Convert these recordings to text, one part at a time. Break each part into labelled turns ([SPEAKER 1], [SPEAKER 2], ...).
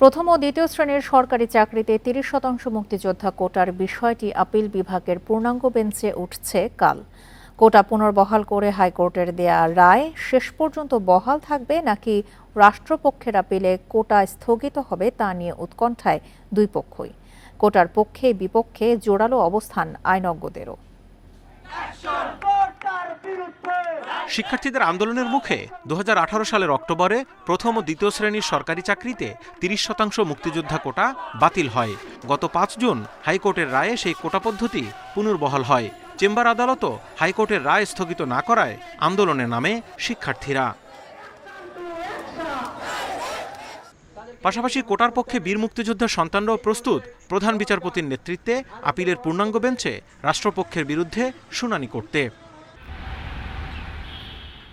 [SPEAKER 1] প্রথম ও দ্বিতীয় শ্রেণীর সরকারি চাকরিতে ৩০% মুক্তিযোদ্ধা কোটার বিষয়টি আপিল বিভাগের পূর্ণাঙ্গ বেঞ্চে উঠছে কাল। কোটা পুনর্বহাল করে হাইকোর্টের দেয়া রায় শেষ পর্যন্ত বহাল থাকবে নাকি রাষ্ট্রপক্ষের আপিলে কোটা স্থগিত হবে তা নিয়ে উৎকণ্ঠায় দুই পক্ষই। কোটার পক্ষে বিপক্ষে জোরালো অবস্থান আইনজ্ঞদেরও।
[SPEAKER 2] শিক্ষার্থীদের আন্দোলনের মুখে ২০১৮ সালের অক্টোবরে প্রথম ও দ্বিতীয় শ্রেণীর সরকারি চাকরিতে ৩০% মুক্তিযোদ্ধা কোটা বাতিল হয়। গত ৫ জুন হাইকোর্টের রায়ে সেই কোটা পদ্ধতি পুনর্বহাল হয়। চেম্বার আদালতও হাইকোর্টের রায় স্থগিত না করায় আন্দোলনে নামে শিক্ষার্থীরা। পাশাপাশি কোটার পক্ষে বীর মুক্তিযোদ্ধার সন্তানরাও প্রস্তুত প্রধান বিচারপতির নেতৃত্বে আপিলের পূর্ণাঙ্গ বেঞ্চে রাষ্ট্রপক্ষের বিরুদ্ধে শুনানি করতে।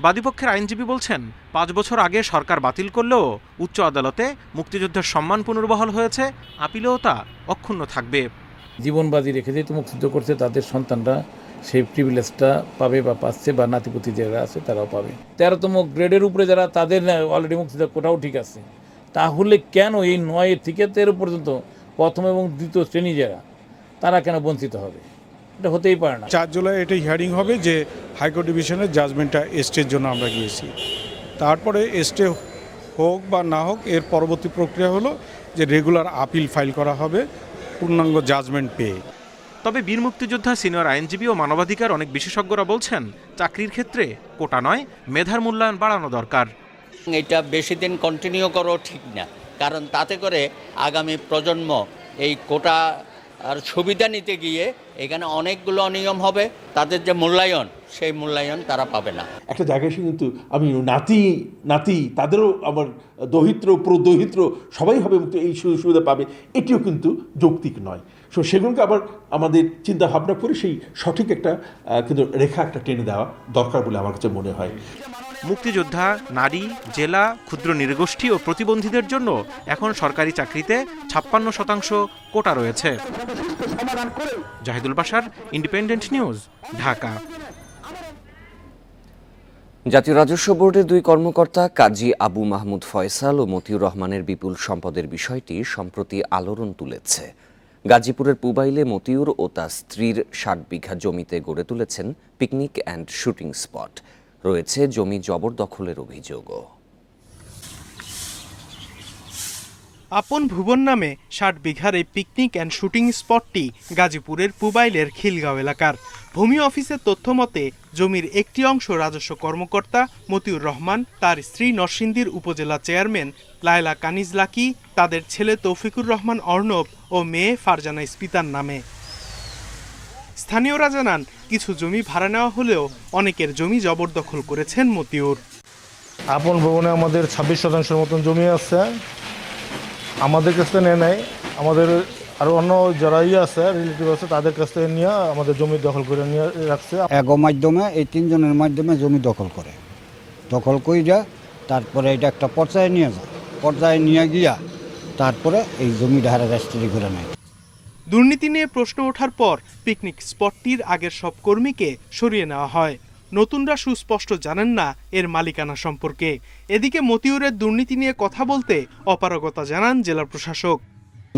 [SPEAKER 2] বাদীপক্ষের আইনজীবী বলছেন, ৫ বছর আগে সরকার বাতিল করলেও উচ্চ আদালতে মুক্তিযোদ্ধার সম্মান পুনর্বহাল হয়েছে, আপিলেও তা অক্ষুণ্ণ থাকবে।
[SPEAKER 3] জীবন বাজি রেখে যেহেতু মুক্তিযুদ্ধ করছে তাদের সন্তানরা সেই প্রিভিলেজটা পাবে বা পাচ্ছে, বা নাতিপুতি যারা আছে তারাও পাবে। 13তম গ্রেডের উপরে যারা, তাদের অলরেডি মুক্তিযুদ্ধ কোটাও ঠিক আছে, তাহলে কেন এই 9 থেকে 13 পর্যন্ত প্রথম এবং দ্বিতীয় শ্রেণী যারা, তারা কেন বঞ্চিত হবে? এটা হতেই পারে না।
[SPEAKER 4] 4 জুলাই এটা হিয়ারিং হবে যে হাইকোর্ট ডিভিশনের জাজমেন্টটা স্টের জন্য আমরা গিয়েছি। তারপরে স্টে হোক বা না হোক, এর পরবর্তী প্রক্রিয়া হলো যে রেগুলার আপিল ফাইল করা হবে পূর্ণাঙ্গ জাজমেন্ট পেয়ে।
[SPEAKER 2] তবে বীর মুক্তিযোদ্ধা, সিনিয়র আইনজীবী ও মানবাধিকার অনেক বিশেষজ্ঞরা বলছেন, চাকরির ক্ষেত্রে কোটা নয়, মেধার মূল্যায়ন বাড়ানো দরকার।
[SPEAKER 5] এটা বেশি দিন কন্টিনিউ করা ঠিক না, কারণ তাতে করে আগামী প্রজন্ম এই কোটা আর সুবিধা নিতে গিয়ে এখানে অনেকগুলো অনিয়ম হবে, তাদের যে মূল্যায়ন সেই মূল্যায়ন তারা পাবে না।
[SPEAKER 6] একটা জায়গায় এসে কিন্তু আমি নাতি তাদেরও আমার দহিত্র প্রদহিত্র সবাই হবে মুক্ত, এই সুবিধা পাবে, এটিও কিন্তু যৌক্তিক নয়। সেগুলোকে আবার আমাদের চিন্তা ভাবনা করে সেই সঠিক একটা কিন্তু রেখা একটা টেনে দেওয়া দরকার বলে আমার কাছে মনে হয়।
[SPEAKER 2] মুক্তিযোদ্ধা, নারী, জেলা, ক্ষুদ্র নৃগোষ্ঠী ও প্রতিবন্ধীদের জন্য এখন সরকারি চাকরিতে 56% কোটা রয়েছে। Zahidul Bashar, independent news, Dhaka.
[SPEAKER 7] জাতীয় রাজস্ব বোর্ডের 2 কর্মকর্তা কাজী আবু মাহমুদ ফয়সাল ও মতিউর রহমানের বিপুল সম্পদের বিষয়টি সম্প্রতি আলোড়ন তুলেছে। গাজীপুরের পুবাইলে মতিউর ও তার স্ত্রীর 60 বিঘা জমিতে গড়ে তুলেছেন পিকনিক অ্যান্ড শুটিং স্পট। রয়েছে জমি জবরদখলের অভিযোগও।
[SPEAKER 8] আপন ভুবন নামে 60 বিঘার এই পিকনিক অ্যান্ড শুটিং স্পটটি গাজীপুরের পুবাইলের খিলগাঁও এলাকার। ভূমি অফিসের তথ্য মতে জমির একটি অংশ রাজস্ব কর্মকর্তা মতিউর রহমান, তার স্ত্রী নরসিংদীর উপজেলা চেয়ারম্যান লায়লা কানিজ লাকি, তাদের ছেলে তৌফিকুর রহমান অর্ণব ও মেয়ে ফারজানা ইস্পিতার নামে। স্থানীয়রা জানান, কিছু জমি ভাড়া নেওয়া হলেও অনেকের জমি জবরদখল করেছেন মতিউর।
[SPEAKER 9] আপন ভবনে আমাদের 26% মতন জমি আছে, আমাদের কাছ থেকে নেয়, আমাদের আরো অন্য যারা আছে রিলেটিভ আছে তাদের কাছ থেকে নিয়ে আমাদের জমি দখল করে নিয়ে রাখছে।
[SPEAKER 10] এগো মাধ্যমে এই 3 জনের মাধ্যমে জমি দখল করে, দখল কইরা তারপরে এটা একটা পর্যায়ে নিয়ে যায়, পর্যায়ে নিয়ে গিয়া তারপরে এই জমি ধারা রেজিস্ট্রি করে নেয়।
[SPEAKER 8] দুর্নীতি নিয়ে প্রশ্ন ওঠার পর পিকনিক স্পটটির আগের সব কর্মীকে সরিয়ে নেওয়া হয়। নতুনরা সুস্পষ্ট জানেন না এর মালিকানা সম্পর্কে। এদিকে মতিউরের দুর্নীতি নিয়ে কথা বলতে অপারগতা জানান জেলা প্রশাসক।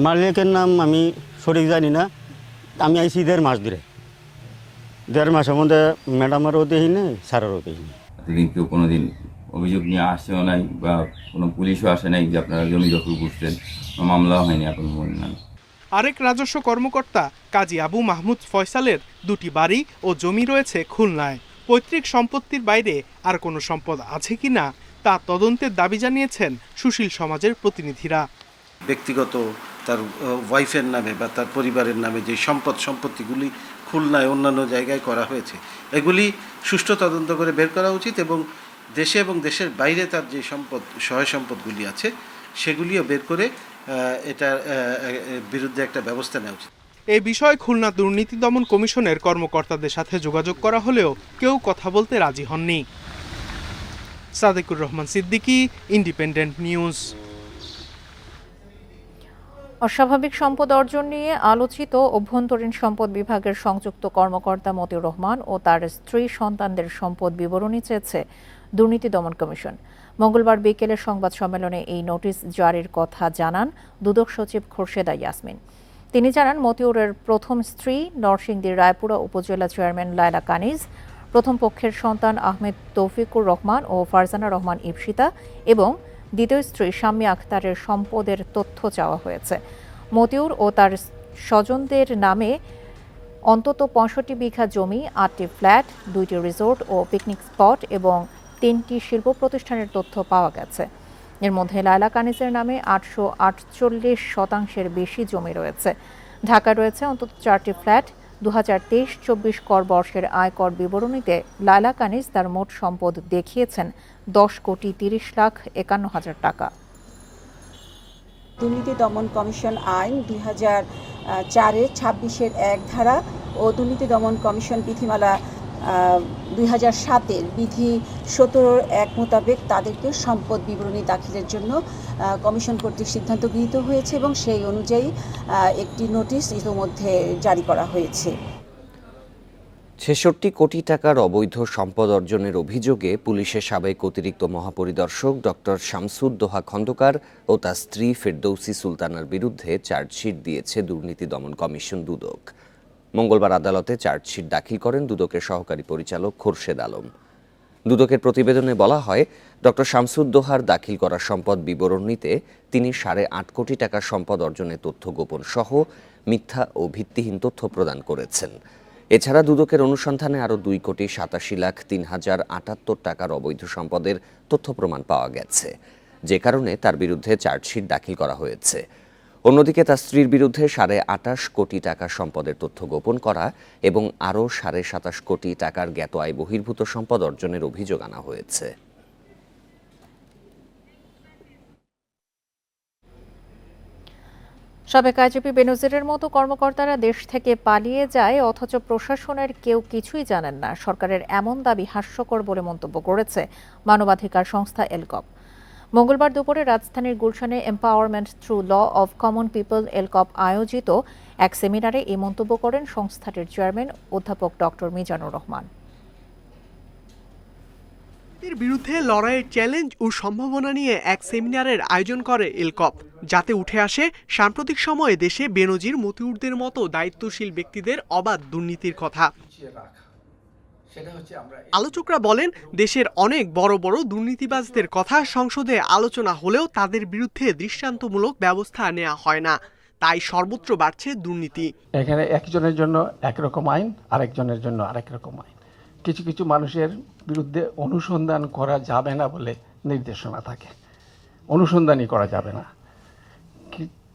[SPEAKER 11] মালিকের নাম আমি সঠিক জানি না, আমি আইসি 1.5 মাস ধরে, 1.5 মাসের মধ্যে ম্যাডামেরও দেখিনি, স্যারেরও দেখিনি।
[SPEAKER 12] কেউ কোনোদিন অভিযোগ নিয়ে আসেও নাই বা কোনো পুলিশও আসে নাই যে আপনারা জমি দখল করছেন, মামলাও হয়নি এখন নামে।
[SPEAKER 8] আরেক রাজস্ব কর্মকর্তা কাজী আবু মাহমুদ ফয়সালের 2টি বাড়ি ও জমি রয়েছে খুলনায়। পৈতৃক সম্পত্তির বাইরে আর কোনো সম্পদ আছে কিনা তা তদন্তের দাবি জানিয়েছেন সুশীল সমাজের প্রতিনিধিরা।
[SPEAKER 13] ব্যক্তিগত তার ওয়াইফের নামে বা তার পরিবারের নামে যে সম্পত্তিগুলি খুলনায় অন্যান্য জায়গায় করা হয়েছে, এগুলি সুষ্ঠু তদন্ত করে বের করা উচিত এবং দেশে এবং দেশের বাইরে তার যে সহায় সম্পদগুলি আছে সেগুলিও বের করে এটার বিরুদ্ধে একটা ব্যবস্থা নেওয়া উচিত।
[SPEAKER 8] এই বিষয়ে খুলনা দুর্নীতি দমন কমিশনের কর্মকর্তাদের সাথে যোগাযোগ করা হলেও কেউ কথা বলতে রাজি হননি। Sadequr Rahman Siddiqui, independent news.
[SPEAKER 1] অস্বাভাবিক সম্পদ অর্জন নিয়ে আলোচিত অভ্যন্তরীণ সম্পদ বিভাগের সংযুক্ত কর্মকর্তা মতিউর রহমান ও তার স্ত্রী সন্তানদের সম্পদ বিবরণী চেয়েছে দুর্নীতি দমন কমিশন। মঙ্গলবার বিকেলে সংবাদ সম্মেলনে এই নোটিশ জারির কথা জানান দুদক সচিব খোরশেদা ইয়াসমিন। তিনি জানান, মতিউরের প্রথম স্ত্রী নরসিংদীর রায়পুরা উপজেলা চেয়ারম্যান লায়লা কানিজ, প্রথম পক্ষের সন্তান আহমেদ তৌফিকুর রহমান ও ফারজানা রহমান ইপসিতা এবং দ্বিতীয় স্ত্রী শাম্মী আখতারের সম্পদের তথ্য চাওয়া হয়েছে। মতিউর ও তার স্বজনদের নামে অন্তত ৬৫ বিঘা জমি, ৮টি ফ্ল্যাট, ২টি রিসোর্ট ও পিকনিক স্পট এবং ৩টি শিল্প প্রতিষ্ঠানের তথ্য পাওয়া গেছে। এর মধ্যে লায়লা কানিজের নামে ৮৪৮% বেশি জমি রয়েছে। ঢাকায় রয়েছে অন্তত 4টি ফ্ল্যাট। ২০২৩-২৪ কর বর্ষের আয়কর বিবরণীতে লায়লা কানিজ তার মোট সম্পদ দেখিয়েছেন ১০,৩০,৫১,০০০ টাকা।
[SPEAKER 14] দুর্নীতি দমন কমিশন আইন ২০০৪-এর ২৬-এর ১ ধারা ও দুর্নীতি দমন কমিশন বিধিমালা ২০০৭-এর বিধি ১৭-এর ১ মোতাবেক তাদেরকে সম্পদ বিবরণী দাখিলের জন্য কমিশন কর্তৃক সিদ্ধান্ত গৃহীত হয়েছে এবং সেই অনুযায়ী একটি নোটিশ ইতিমধ্যে জারি করা হয়েছে।
[SPEAKER 7] ৬৬ কোটি টাকার অবৈধ সম্পদ অর্জনের অভিযোগে পুলিশের সাবেক অতিরিক্ত মহাপরিদর্শক ডক্টর শামসুদ্দোহা খন্দকার ও তার স্ত্রী ফেরদৌসী সুলতানার বিরুদ্ধে চার্জশিট দিয়েছে দুর্নীতি দমন কমিশন দুদক। মঙ্গলবার আদালতে চার্জশিট দাখিল করেন দুদকের সহকারী পরিচালক খোরশেদ আলম। দুদকের প্রতিবেদনে বলা হয়, ডক্টর শামসুদ্দোহার দাখিল করা সম্পদ বিবরণীতে তিনি ৮.৫ কোটি টাকার সম্পদ অর্জনের তথ্য গোপন সহ মিথ্যা ও ভিত্তিহীন তথ্য প্রদান করেছেন। এছাড়া দুদকের অনুসন্ধানে আরও ২,৮৭,৩,০৭৮ টাকার অবৈধ সম্পদের তথ্য প্রমাণ পাওয়া গেছে, যে কারণে তার বিরুদ্ধে চার্জশিট দাখিল করা হয়েছে। অন্যদিকে তার স্ত্রীর বিরুদ্ধে ২৮.৫ কোটি টাকার সম্পদের তথ্য গোপন করা এবং আরও ২৭.৫ কোটি টাকার জ্ঞাত আয় বহির্ভূত সম্পদ অর্জনের অভিযোগ আনা হয়েছে।
[SPEAKER 1] সাবেক আইজিপি বেনজিরের মতো কর্মকর্তারা দেশ থেকে পালিয়ে যায় অথচ প্রশাসনের কেউ কিছুই জানেন না, সরকারের এমন দাবি হাস্যকর বলে মন্তব্য করেছে মানবাধিকার সংস্থা এলকপ। মঙ্গলবার দুপুরে রাজধানীর গুলশানে empowerment through law of common people ELCOP আয়োজিত এক সেমিনারে এই মন্তব্য করেন সংস্থাটির চেয়ারম্যান অধ্যাপক ডক্টর মিজানুর রহমান।
[SPEAKER 8] এর বিরুদ্ধে লড়াইয়ের চ্যালেঞ্জ ও সম্ভাবনা নিয়ে এক সেমিনারের আয়োজন করে এলকপ, যাতে উঠে আসে সাম্প্রতিক সময়ে দেশে বেনজির, মতিউরদের মতো দায়িত্বশীল ব্যক্তিদের অবাধ দুর্নীতির কথা। আলোচকরা বলেন, দেশের অনেক বড় বড় দুর্নীতিবাজদের কথা সংসদে আলোচনা হলেও তাদের বিরুদ্ধে দৃষ্টান্তমূলক ব্যবস্থা নেওয়া হয় না, তাই সর্বত্র বাড়ছে দুর্নীতি।
[SPEAKER 15] এখানে একজনের জন্য একরকম আইন, আরেকজনের জন্য আরেক রকম আইন। কিছু কিছু মানুষের বিরুদ্ধে অনুসন্ধান করা যাবে না বলে নির্দেশনা থাকে, অনুসন্ধানই করা যাবে না,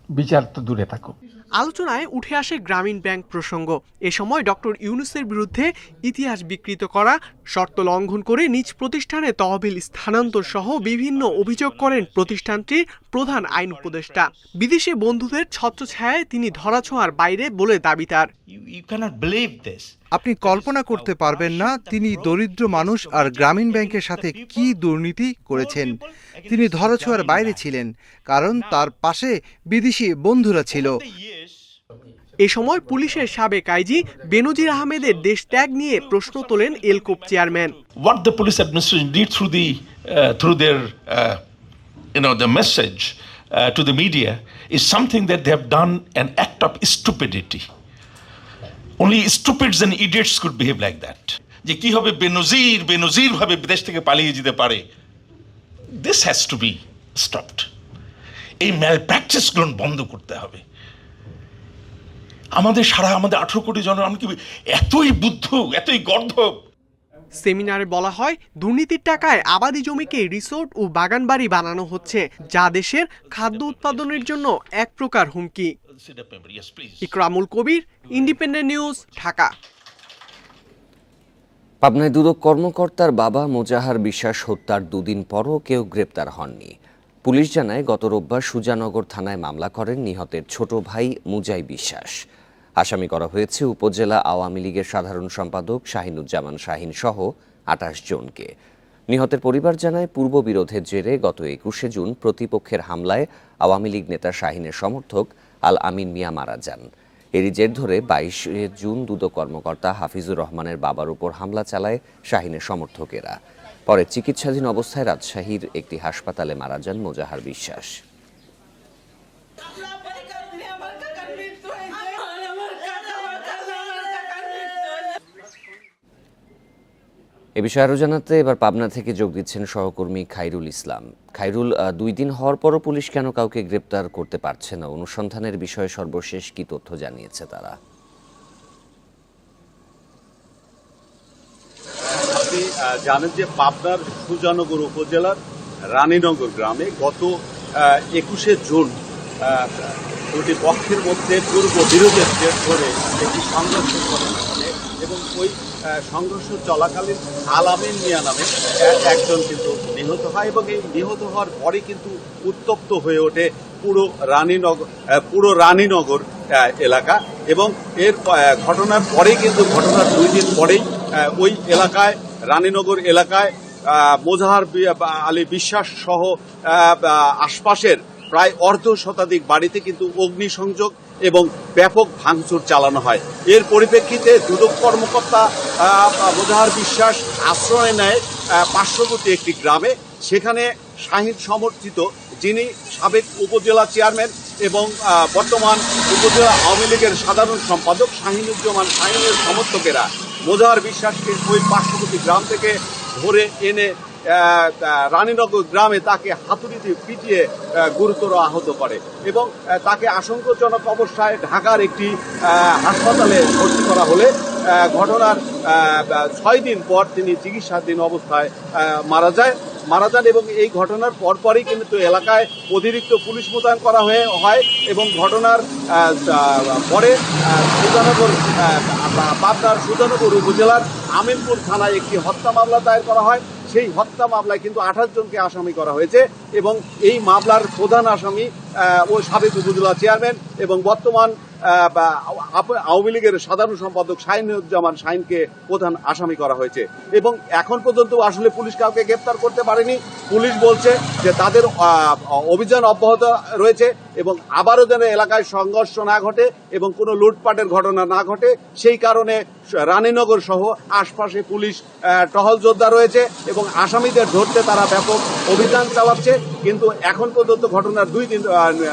[SPEAKER 15] বিচার তো দূরে থাকুক।
[SPEAKER 8] আলোচনায় উঠে আসে গ্রামীণ ব্যাংক প্রসঙ্গ। এ সময় ডক্টর ইউনূসের বিরুদ্ধে ইতিহাস বিকৃত করা, শর্ত লঙ্ঘন করে নিজ প্রতিষ্ঠানে তহবিল স্থানান্তর সহ বিভিন্ন অভিযোগ করেন প্রতিষ্ঠানটির প্রধান আইন উপদেষ্টা। বিদেশি বন্ধুদের ছত্রছায়ায় তিনি ধরাছোঁয়ার বাইরে বলে দাবি তার।
[SPEAKER 16] আপনি কল্পনা করতে পারবেন না তিনি দরিদ্র মানুষ আর গ্রামীণ ব্যাংকের সাথে কি দুর্নীতি করেছেন। তিনি ধরাছোঁয়ার বাইরে ছিলেন কারণ তার পাশে বিদেশি বন্ধুরা ছিল।
[SPEAKER 8] এ সময় পুলিশের সাবেক আইজি বেনজির আহমেদের দেশ ত্যাগ নিয়ে প্রশ্ন তোলেন এলকপ chairman.
[SPEAKER 6] What the police administration did through their the message to the media is something that they have done an act of stupidity. Only stupids and idiots could behave like that. যে কি হবে বেনজির ভাবে বিদেশ থেকে পালিয়ে যেতে পারে, this has to be stopped. এই ম্যালপ্র্যাকটিস গুলো বন্ধ করতে হবে। আমাদের 18 কোটি জনগণ কি এতই বুদ্ধ, এতই গর্ধব?
[SPEAKER 8] সেমিনারে বলা হয়, দুর্নীতির টাকায় আবাদি জমিকে রিসোর্ট ও বাগানবাড়ি বানানো হচ্ছে, যা দেশের খাদ্য উৎপাদনের জন্য এক প্রকার হুমকি। ইকরামুল কবির, ইন্ডিপেন্ডেন্ট নিউজ, ঢাকা।
[SPEAKER 7] পাবনায় দুদক কর্মকর্তার বাবা মোজাহার বিশ্বাস হত্যার দুদিন পরও কেউ গ্রেপ্তার হননি। পুলিশ জানায়, গত রোববার সুজানগর থানায় মামলা করেন নিহতের ছোট ভাই মুজাই বিশ্বাস। আসামি করা হয়েছে উপজেলা আওয়ামী লীগের সাধারণ সম্পাদক শাহিনুজ্জামান শাহিন সহ ২৮ জনকে। নিহতের পরিবার জানায়, পূর্ব বিরোধের জেরে গত ২১শে জুন প্রতিপক্ষের হামলায় আওয়ামী লীগ নেতা শাহিনের সমর্থক আল আমিন মিয়া মারা যান। এরই জের ধরে ২২শে জুন দুদক কর্মকর্তা হাফিজুর রহমানের বাবার উপর হামলা চালায় শাহিনের সমর্থকেরা। পরে চিকিৎসাধীন অবস্থায় রাজশাহীর একটি হাসপাতালে মারা যান মোজাহার বিশ্বাস। এ বিষয়ে আরও জানাতে এবার পাবনা থেকে যোগ দিচ্ছেন সহকর্মী খাইরুল ইসলাম। খাইরুল, 2 দিন হওয়ার পরও পুলিশ কেন কাউকে গ্রেপ্তার করতে পারছে না? অনুসন্ধানের বিষয়ে সর্বশেষ কি তথ্য জানিয়েছে তারা?
[SPEAKER 17] আপনি জানেন যে পাবনার সুজানগর উপজেলার রানীনগর গ্রামে গত 21শে জুন দুটি পক্ষের মধ্যে পূর্ব বিরোধের জের ধরে একটি সংঘর্ষ ঘটনা ঘটে এবং ওই সংঘর্ষ চলাকালীন আলামিন মিয়া নামে একজন কিন্তু নিহত হয় এবং এই নিহত হওয়ার পরে কিন্তু উত্তপ্ত হয়ে ওঠে পুরো রানীনগর এলাকা এবং এর ঘটনার পরেই কিন্তু ঘটনার 2 দিন পরেই ওই এলাকায় রানীনগর এলাকায় মোজাহার আলী বিশ্বাস সহ আশপাশের প্রায় অর্ধশতাধিক বাড়িতে কিন্তু অগ্নিসংযোগ এবং ব্যাপক ভাঙচুর চালানো হয়। এর পরিপ্রেক্ষিতে দুদক কর্মকর্তা মোজাহার বিশ্বাস আশ্রয় নেয় পার্শ্ববর্তী একটি গ্রামে। সেখানে শাহিন সমর্থিত যিনি সাবেক উপজেলা চেয়ারম্যান এবং বর্তমান উপজেলা আওয়ামী লীগের সাধারণ সম্পাদক শাহিনুজ্জামান শাহিনের সমর্থকেরা মোজাহার বিশ্বাসকে ওই পার্শ্ববর্তী গ্রাম থেকে ধরে এনে রানীনগর গ্রামে তাকে হাতুড়িতে পিটিয়ে গুরুতর আহত করে এবং তাকে আশঙ্কাজনক অবস্থায় ঢাকার একটি হাসপাতালে ভর্তি করা হলে ঘটনার 6 দিন পর তিনি চিকিৎসাধীন অবস্থায় মারা যান এবং এই ঘটনার পরপরই কিন্তু এলাকায় অতিরিক্ত পুলিশ মোতায়েন করা হয় এবং ঘটনার পরে পাবনার সুজানগর উপজেলার আমিনপুর থানায় একটি হত্যা মামলা দায়ের করা হয়। সেই হত্যা মামলায় কিন্তু 28 জনকে আসামি করা হয়েছে এবং এই মামলার প্রধান আসামি ও সাবেক উপজেলা চেয়ারম্যান এবং বর্তমান আওয়ামী লীগের সাধারণ সম্পাদক শাহিনুজ্জামান শাহিনকে প্রধান আসামি করা হয়েছে এবং এখন পর্যন্ত আসলে পুলিশ কাউকে গ্রেপ্তার করতে পারেনি। পুলিশ বলছে যে তাদের অভিযান অব্যাহত রয়েছে এবং আবারও যেন এলাকায় সংঘর্ষ না ঘটে এবং কোনো লুটপাটের ঘটনা না ঘটে সেই কারণে রানীনগর সহ আশপাশে পুলিশ টহল যোদ্ধা রয়েছে এবং আসামিদের ধরতে তারা ব্যাপক অভিযান চালাচ্ছে। কিন্তু এখন পর্যন্ত ঘটনার 2 দিন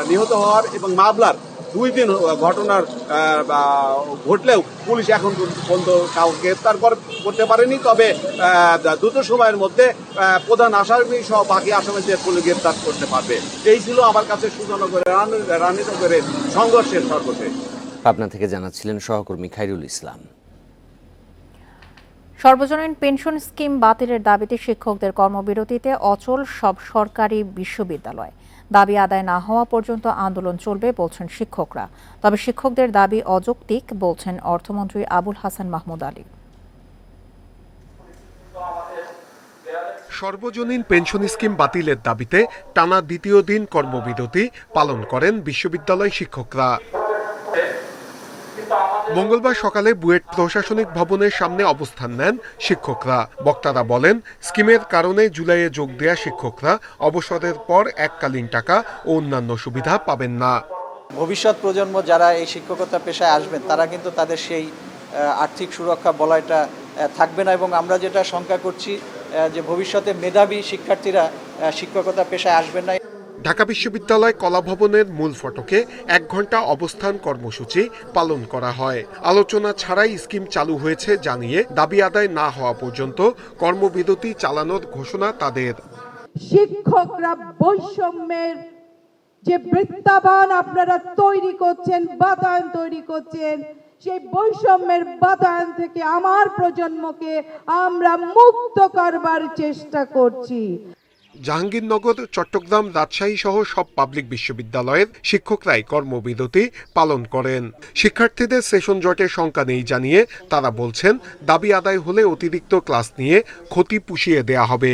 [SPEAKER 17] নিহত হওয়ার এবং মামলার 2 দিন ঘটনার ঘটলেও পুলিশ এখন পর্যন্ত কাউকে গ্রেপ্তার করতে পারেনি। তবে দ্রুত সময়ের মধ্যে প্রধান আসামি সহ বাকি আসামিদের পুলিশ গ্রেপ্তার করতে পারবে। এই ছিল আমার কাছে সুজানগরের রানীনগরের সংঘর্ষের সর্বশেষ।
[SPEAKER 7] পাবনা থেকে জানাচ্ছিলেন সহকর্মী খাইরুল ইসলাম।
[SPEAKER 1] সর্বজনীন পেনশন স্কিম বাতিলের দাবিতে শিক্ষকদের কর্মবিরতিতে অচল সব সরকারি বিশ্ববিদ্যালয়। দাবি আদায় না হওয়া পর্যন্ত আন্দোলন চলবে বলছেন শিক্ষকরা। তবে শিক্ষকদের দাবি অযৌক্তিক বলছেন অর্থমন্ত্রী আবুল হাসান মাহমুদ আলী।
[SPEAKER 18] সর্বজনীন পেনশন স্কিম বাতিলের দাবিতে টানা 2য় দিন কর্মবিরতি পালন করেন বিশ্ববিদ্যালয় শিক্ষকরা। মঙ্গলবার সকালে বুয়েট প্রশাসনিক ভবনের সামনে অবস্থান নেন শিক্ষকরা। বক্তারা বলেন, স্কিমের কারণে জুলাইয়ে যোগ দেয়া শিক্ষকরা অবসরের পর এককালীন টাকা ও অন্যান্য সুবিধা পাবেন না।
[SPEAKER 19] ভবিষ্যৎ প্রজন্ম যারা এই শিক্ষকতা পেশায় আসবেন তারা কিন্তু তাদের সেই আর্থিক সুরক্ষা বলয়টা থাকবে না এবং আমরা যেটা শঙ্কা করছি যে ভবিষ্যতে মেধাবী শিক্ষার্থীরা শিক্ষকতা পেশায় আসবেন না।
[SPEAKER 18] ঢাকা বিশ্ববিদ্যালয় কলাভবনের মূল ফটকে 1 ঘন্টা অবস্থান কর্মসূচি পালন করা হয়। আলোচনা ছাড়াই স্কিম চালু হয়েছে জানিয়ে দাবি আদায় না হওয়া পর্যন্ত কর্মবিরতি চালানোর ঘোষণা তাদের।
[SPEAKER 20] শিক্ষকরা বৈষম্যের যে বৃত্তাবান আপনারা তৈরি করছেন, বাতায়ন তৈরি করছেন, সেই বৈষম্যের বাতায়ন থেকে আমার প্রজন্মকে আমরা মুক্ত করবার চেষ্টা করছি।
[SPEAKER 18] জাহাঙ্গীরনগর, চট্টগ্রাম, রাজশাহী সহ সব পাবলিক বিশ্ববিদ্যালয়ের শিক্ষকরাই কর্মবিরতি পালন করেন। শিক্ষার্থীদের সেশন জটের শঙ্কা নেই জানিয়ে তারা বলছেন, দাবি আদায় হলে অতিরিক্ত ক্লাস নিয়ে ক্ষতি পুষিয়ে দেয়া হবে।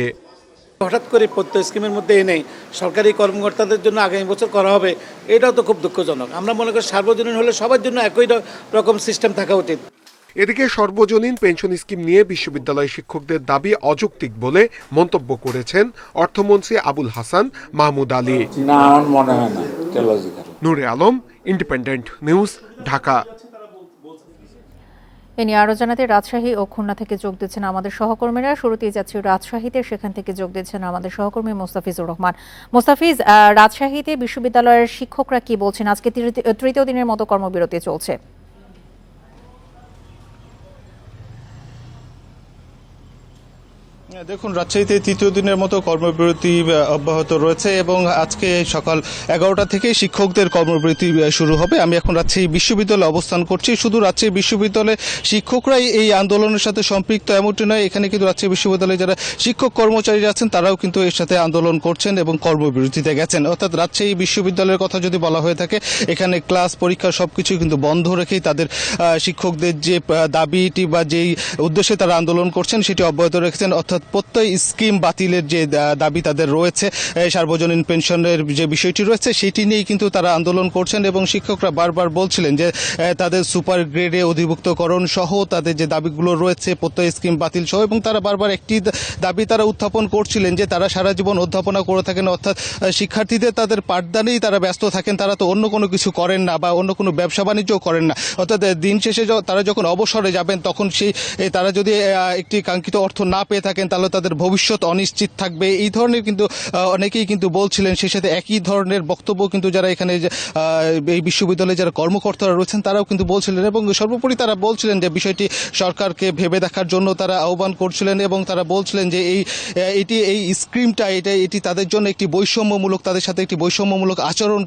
[SPEAKER 21] হঠাৎ করে প্রত্যেক স্কিমের মধ্যে এনেই সরকারি কর্মকর্তাদের জন্য আগামী বছর করা হবে, এটাও তো খুব দুঃখজনক। আমরা মনে করি সার্বজনীন হলে সবার জন্য একই রকম সিস্টেম থাকা উচিত।
[SPEAKER 18] এদিকে সর্বজনীন পেনশন স্কিম নিয়ে বিশ্ববিদ্যালয় শিক্ষকদের দাবি অযৌক্তিক বলে মন্তব্য করেছেন অর্থমন্ত্রী আবুল হাসান মাহমুদ আলী।
[SPEAKER 3] মনে হয় না।
[SPEAKER 18] নূরে আলম, ইন্ডিপেন্ডেন্ট নিউজ, ঢাকা।
[SPEAKER 1] এ নিয়ে আরো জানাতে রাজশাহী ও খুলনা থেকে যোগ দিচ্ছেন আমাদের সহকর্মীরা। শুরুতেই যাচ্ছি রাজশাহীতে, সেখান থেকে যোগ দিচ্ছেন আমাদের সহকর্মী মোস্তাফিজুর রহমান। মোস্তাফিজ, রাজশাহীতে বিশ্ববিদ্যালয়ের শিক্ষকরা কি বলছেন? আজকে তৃতীয় দিনের মতো কর্মবিরতি চলছে।
[SPEAKER 4] দেখুন, রাজশাহীতে তৃতীয় দিনের মতো কর্মবিরতি অব্যাহত রয়েছে এবং আজকে সকাল 11টা থেকে শিক্ষকদের কর্মবিরতি শুরু হবে। আমি এখন রাজশাহী বিশ্ববিদ্যালয়ে অবস্থান করছি। শুধু রাজশাহী বিশ্ববিদ্যালয়ে শিক্ষকরাই এই আন্দোলনের সাথে সম্পৃক্ত এমনটি নয়, এখানে কিন্তু রাজশাহী বিশ্ববিদ্যালয়ে যারা শিক্ষক কর্মচারীরা আছেন তারাও কিন্তু এর সাথে আন্দোলন করছেন এবং কর্মবিরতিতে গেছেন। অর্থাৎ রাজশাহী বিশ্ববিদ্যালয়ের কথা যদি বলা হয়ে থাকে, এখানে ক্লাস পরীক্ষা সবকিছু কিন্তু বন্ধ রেখেই তাদের শিক্ষকদের যে দাবিটি বা যেই উদ্দেশ্যে তারা আন্দোলন করছেন সেটি অব্যাহত রেখেছেন। অর্থাৎ প্রত্যয় স্কিম বাতিলের যে দাবি তাদের রয়েছে, সার্বজনীন পেনশনের যে বিষয়টি রয়েছে সেটি নিয়েই কিন্তু তারা আন্দোলন করছেন এবং শিক্ষকরা বারবার বলছিলেন যে তাদের সুপার গ্রেডে অধিভুক্তকরণ সহ তাদের যে দাবিগুলো রয়েছে প্রত্যয় স্কিম বাতিল সহ, এবং তারা বারবার একটি দাবি তারা উত্থাপন করছিলেন যে তারা সারা জীবন অধ্যাপনা করে থাকেন, অর্থাৎ শিক্ষার্থীদের তাদের পাঠদানেই তারা ব্যস্ত থাকেন, তারা তো অন্য কোনো কিছু করেন না বা অন্য কোনো ব্যবসা বাণিজ্যও করেন না। অর্থাৎ দিন শেষে তারা যখন অবসরে যাবেন তখন সেই তারা যদি একটি কাঙ্ক্ষিত অর্থ না পেয়ে থাকেন তাহলে তাদের ভবিষ্যৎ অনিশ্চিত থাকবে, এই ধরনের কিন্তু অনেকেই কিন্তু বলছিলেন। সেই সাথে একই ধরনের বক্তব্য কিন্তু যারা এখানে এই বিশ্ববিদ্যালয়ে যারা কর্মকর্তারা রয়েছেন তারাও কিন্তু বলছিলেন এবং সর্বোপরি তারা বলছিলেন যে বিষয়টি সরকারকে ভেবে দেখার জন্য তারা আহ্বান করছিলেন এবং তারা বলছিলেন যে এই স্কিমটা এটি তাদের জন্য একটি বৈষম্যমূলক, তাদের সাথে একটি বৈষম্যমূলক আচরণ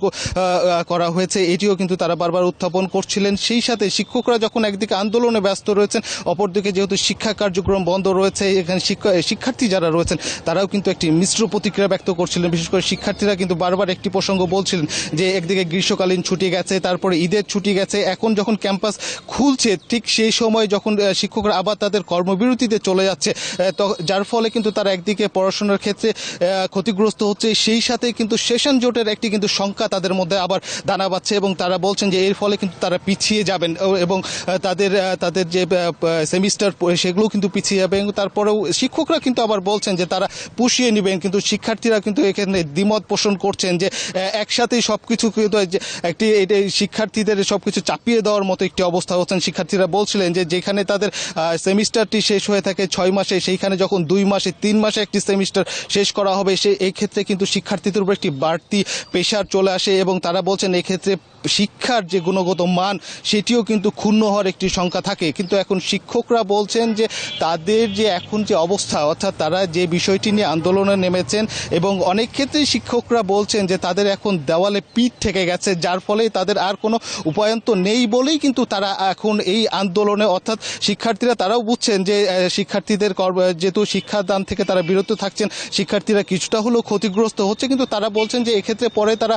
[SPEAKER 4] করা হয়েছে, এটিও কিন্তু তারা বারবার উত্থাপন করছিলেন। সেই সাথে শিক্ষকরা যখন একদিকে আন্দোলনে ব্যস্ত রয়েছেন, অপরদিকে যেহেতু শিক্ষা কার্যক্রম বন্ধ রয়েছে, এখানে শিক্ষার্থী যারা রয়েছেন তারাও কিন্তু একটি মিশ্র প্রতিক্রিয়া ব্যক্ত করছিলেন। বিশেষ করে শিক্ষার্থীরা কিন্তু বারবার একটি প্রসঙ্গ বলছিলেন যে একদিকে গ্রীষ্মকালীন ছুটি গেছে, তারপরে ঈদের ছুটি গেছে, এখন যখন ক্যাম্পাস খুলছে ঠিক সেই সময় যখন শিক্ষকরা আবার তাদের কর্মবিরতিতে চলে যাচ্ছে, যার ফলে কিন্তু তারা একদিকে পড়াশোনার ক্ষেত্রে ক্ষতিগ্রস্ত হচ্ছে, সেই সাথে কিন্তু সেশন জোটের একটি কিন্তু শঙ্কা তাদের মধ্যে আবার দানা বাঁধছে এবং তারা বলছেন যে এর ফলে কিন্তু তারা পিছিয়ে যাবেন এবং তাদের যে সেমিস্টার সেগুলো কিন্তু পিছিয়ে যাবে। তারপরেও শিক্ষকরা কিন্তু আবার বলছেন যে তারা পুষিয়ে নেবেন, কিন্তু শিক্ষার্থীরা কিন্তু এখানে দ্বিমত পোষণ করছেন যে একসাথেই সবকিছু কিন্তু একটি শিক্ষার্থীদের সবকিছু চাপিয়ে দেওয়ার মতো একটি অবস্থা হচ্ছেন। শিক্ষার্থীরা বলছিলেন যে যেখানে তাদের সেমিস্টারটি শেষ হয়ে থাকে 6 মাসে, সেইখানে যখন 2 মাসে 3 মাসে একটি সেমিস্টার শেষ করা হবে, এই ক্ষেত্রে কিন্তু শিক্ষার্থীদের উপর একটি বাড়তি প্রেশার চলে আসে এবং তারা বলছেন এক্ষেত্রে শিক্ষার যে গুণগত মান সেটিও কিন্তু ক্ষুণ্ণ হওয়ার একটি শঙ্কা থাকে। কিন্তু এখন শিক্ষকরা বলছেন যে তাদের যে এখন যে অবস্থা, অর্থাৎ তারা যে বিষয়টি নিয়ে আন্দোলনে নেমেছেন এবং অনেক ক্ষেত্রেই শিক্ষকরা বলছেন যে তাদের এখন দেওয়ালে পিঠ থেকে গেছে, যার ফলে তাদের আর কোনো উপায়ন্ত নেই বলেই কিন্তু তারা এখন এই আন্দোলনে, অর্থাৎ শিক্ষার্থীরা তারাও বুঝছেন যে শিক্ষার্থীদের যেহেতু শিক্ষাদান থেকে তারা বিরত থাকছেন, শিক্ষার্থীরা কিছুটা হলেও ক্ষতিগ্রস্ত হচ্ছে, কিন্তু তারা বলছেন যে এক্ষেত্রে পরে তারা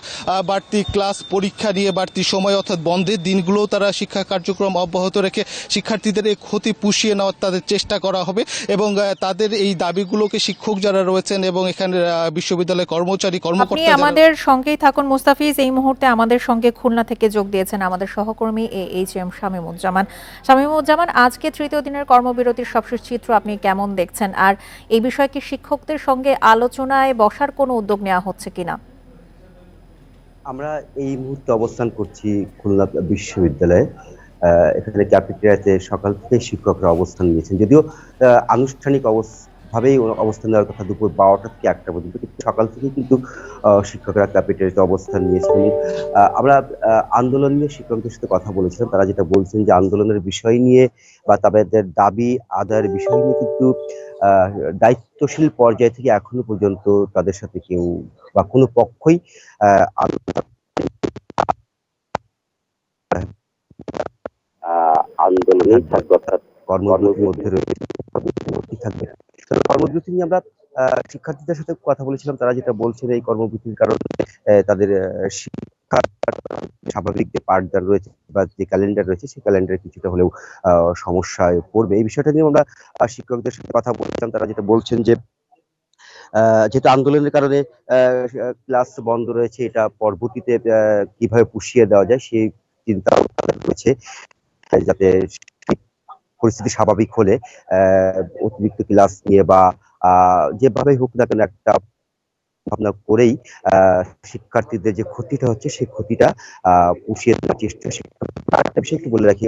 [SPEAKER 4] বাড়তি ক্লাস পরীক্ষা নিয়ে বাড়তি সময় অর্থাৎ বন্ধের দিনগুলোও তারা শিক্ষা কার্যক্রম অব্যাহত রেখে শিক্ষার্থীদের এই ক্ষতি পুষিয়ে নেওয়ার তাদের চেষ্টা করা হবে এবং তাদের এই দাবিগুলোকে শিক্ষক যারা রয়েছেন এবং এখানে বিশ্ববিদ্যালয়ের কর্মকর্তা
[SPEAKER 1] আমাদের সঙ্গেই থাকুন মোস্তাফিজ। এই মুহূর্তে আমাদের সঙ্গে খুলনা থেকে যোগ দিয়েছেন আমাদের সহকর্মী AHM শামীমুজ্জামান। আজকে তৃতীয় দিনের কর্মবিরতির সবশেষ চিত্র আপনি কেমন দেখছেন, আর এই বিষয়ে কি শিক্ষকদের সঙ্গে আলোচনায় বসার কোনো উদ্যোগ নেওয়া হচ্ছে কিনা?
[SPEAKER 22] আমরা এই মুহূর্তে অবস্থান করছি খুলনা বিশ্ববিদ্যালয়ে। এখানে ক্যাফেটেরিয়াতে সকাল থেকে শিক্ষকরা অবস্থান নিয়েছেন, যদিও আনুষ্ঠানিক ভাবেই অবস্থান নেওয়ার কথা দুপুর 12টা থেকে 1টা পর্যন্ত, কিন্তু সকাল থেকে কিন্তু শিক্ষকরা ক্যাফেটেরিয়াতে অবস্থান নিয়েছেন। আমরা আন্দোলন নিয়ে শিক্ষকদের সাথে কথা বলেছিলাম, তারা যেটা বলছেন যে আন্দোলনের বিষয় নিয়ে বা তাদের দাবি আদায়ের বিষয় নিয়ে কিন্তু দায়িত্বশীল পর্যায় থেকে এখনো পর্যন্ত তাদের সাথে কেউ বা কোনো পক্ষই আন্দোলনে অর্থাৎ কর্মবিরতির মধ্যে থাকবে। কর্মবিরতি নিয়ে আমরা শিক্ষার্থীদের সাথে কথা বলেছিলাম, তারা যেটা বলছেন এই কর্মবিরতির কারণে তাদের শিক্ষা স্বাভাবিক যে পাঠদান রয়েছে বা যে ক্যালেন্ডার রয়েছে সেই ক্যালেন্ডারে কিছুটা হলেও সমস্যায় পড়বে। এই বিষয়টা নিয়ে আমরা শিক্ষকদের সাথে কথা বলেছিলাম, তারা যেটা বলছেন যে যেহেতু আন্দোলনের কারণে ক্লাস বন্ধ রয়েছে, এটা পরবর্তীতে কিভাবে পুষিয়ে দেওয়া যায় সেই চিন্তা রয়েছে, যাতে পরিস্থিতি স্বাভাবিক হলে অতিরিক্ত ক্লাস নিয়ে বা যেভাবেই হোক না কেন একটা ভাবনা করেই শিক্ষার্থীদের যে ক্ষতিটা হচ্ছে সেই ক্ষতিটা পুষিয়ে দেওয়ার চেষ্টা। একটা বিষয় একটু বলে রাখি,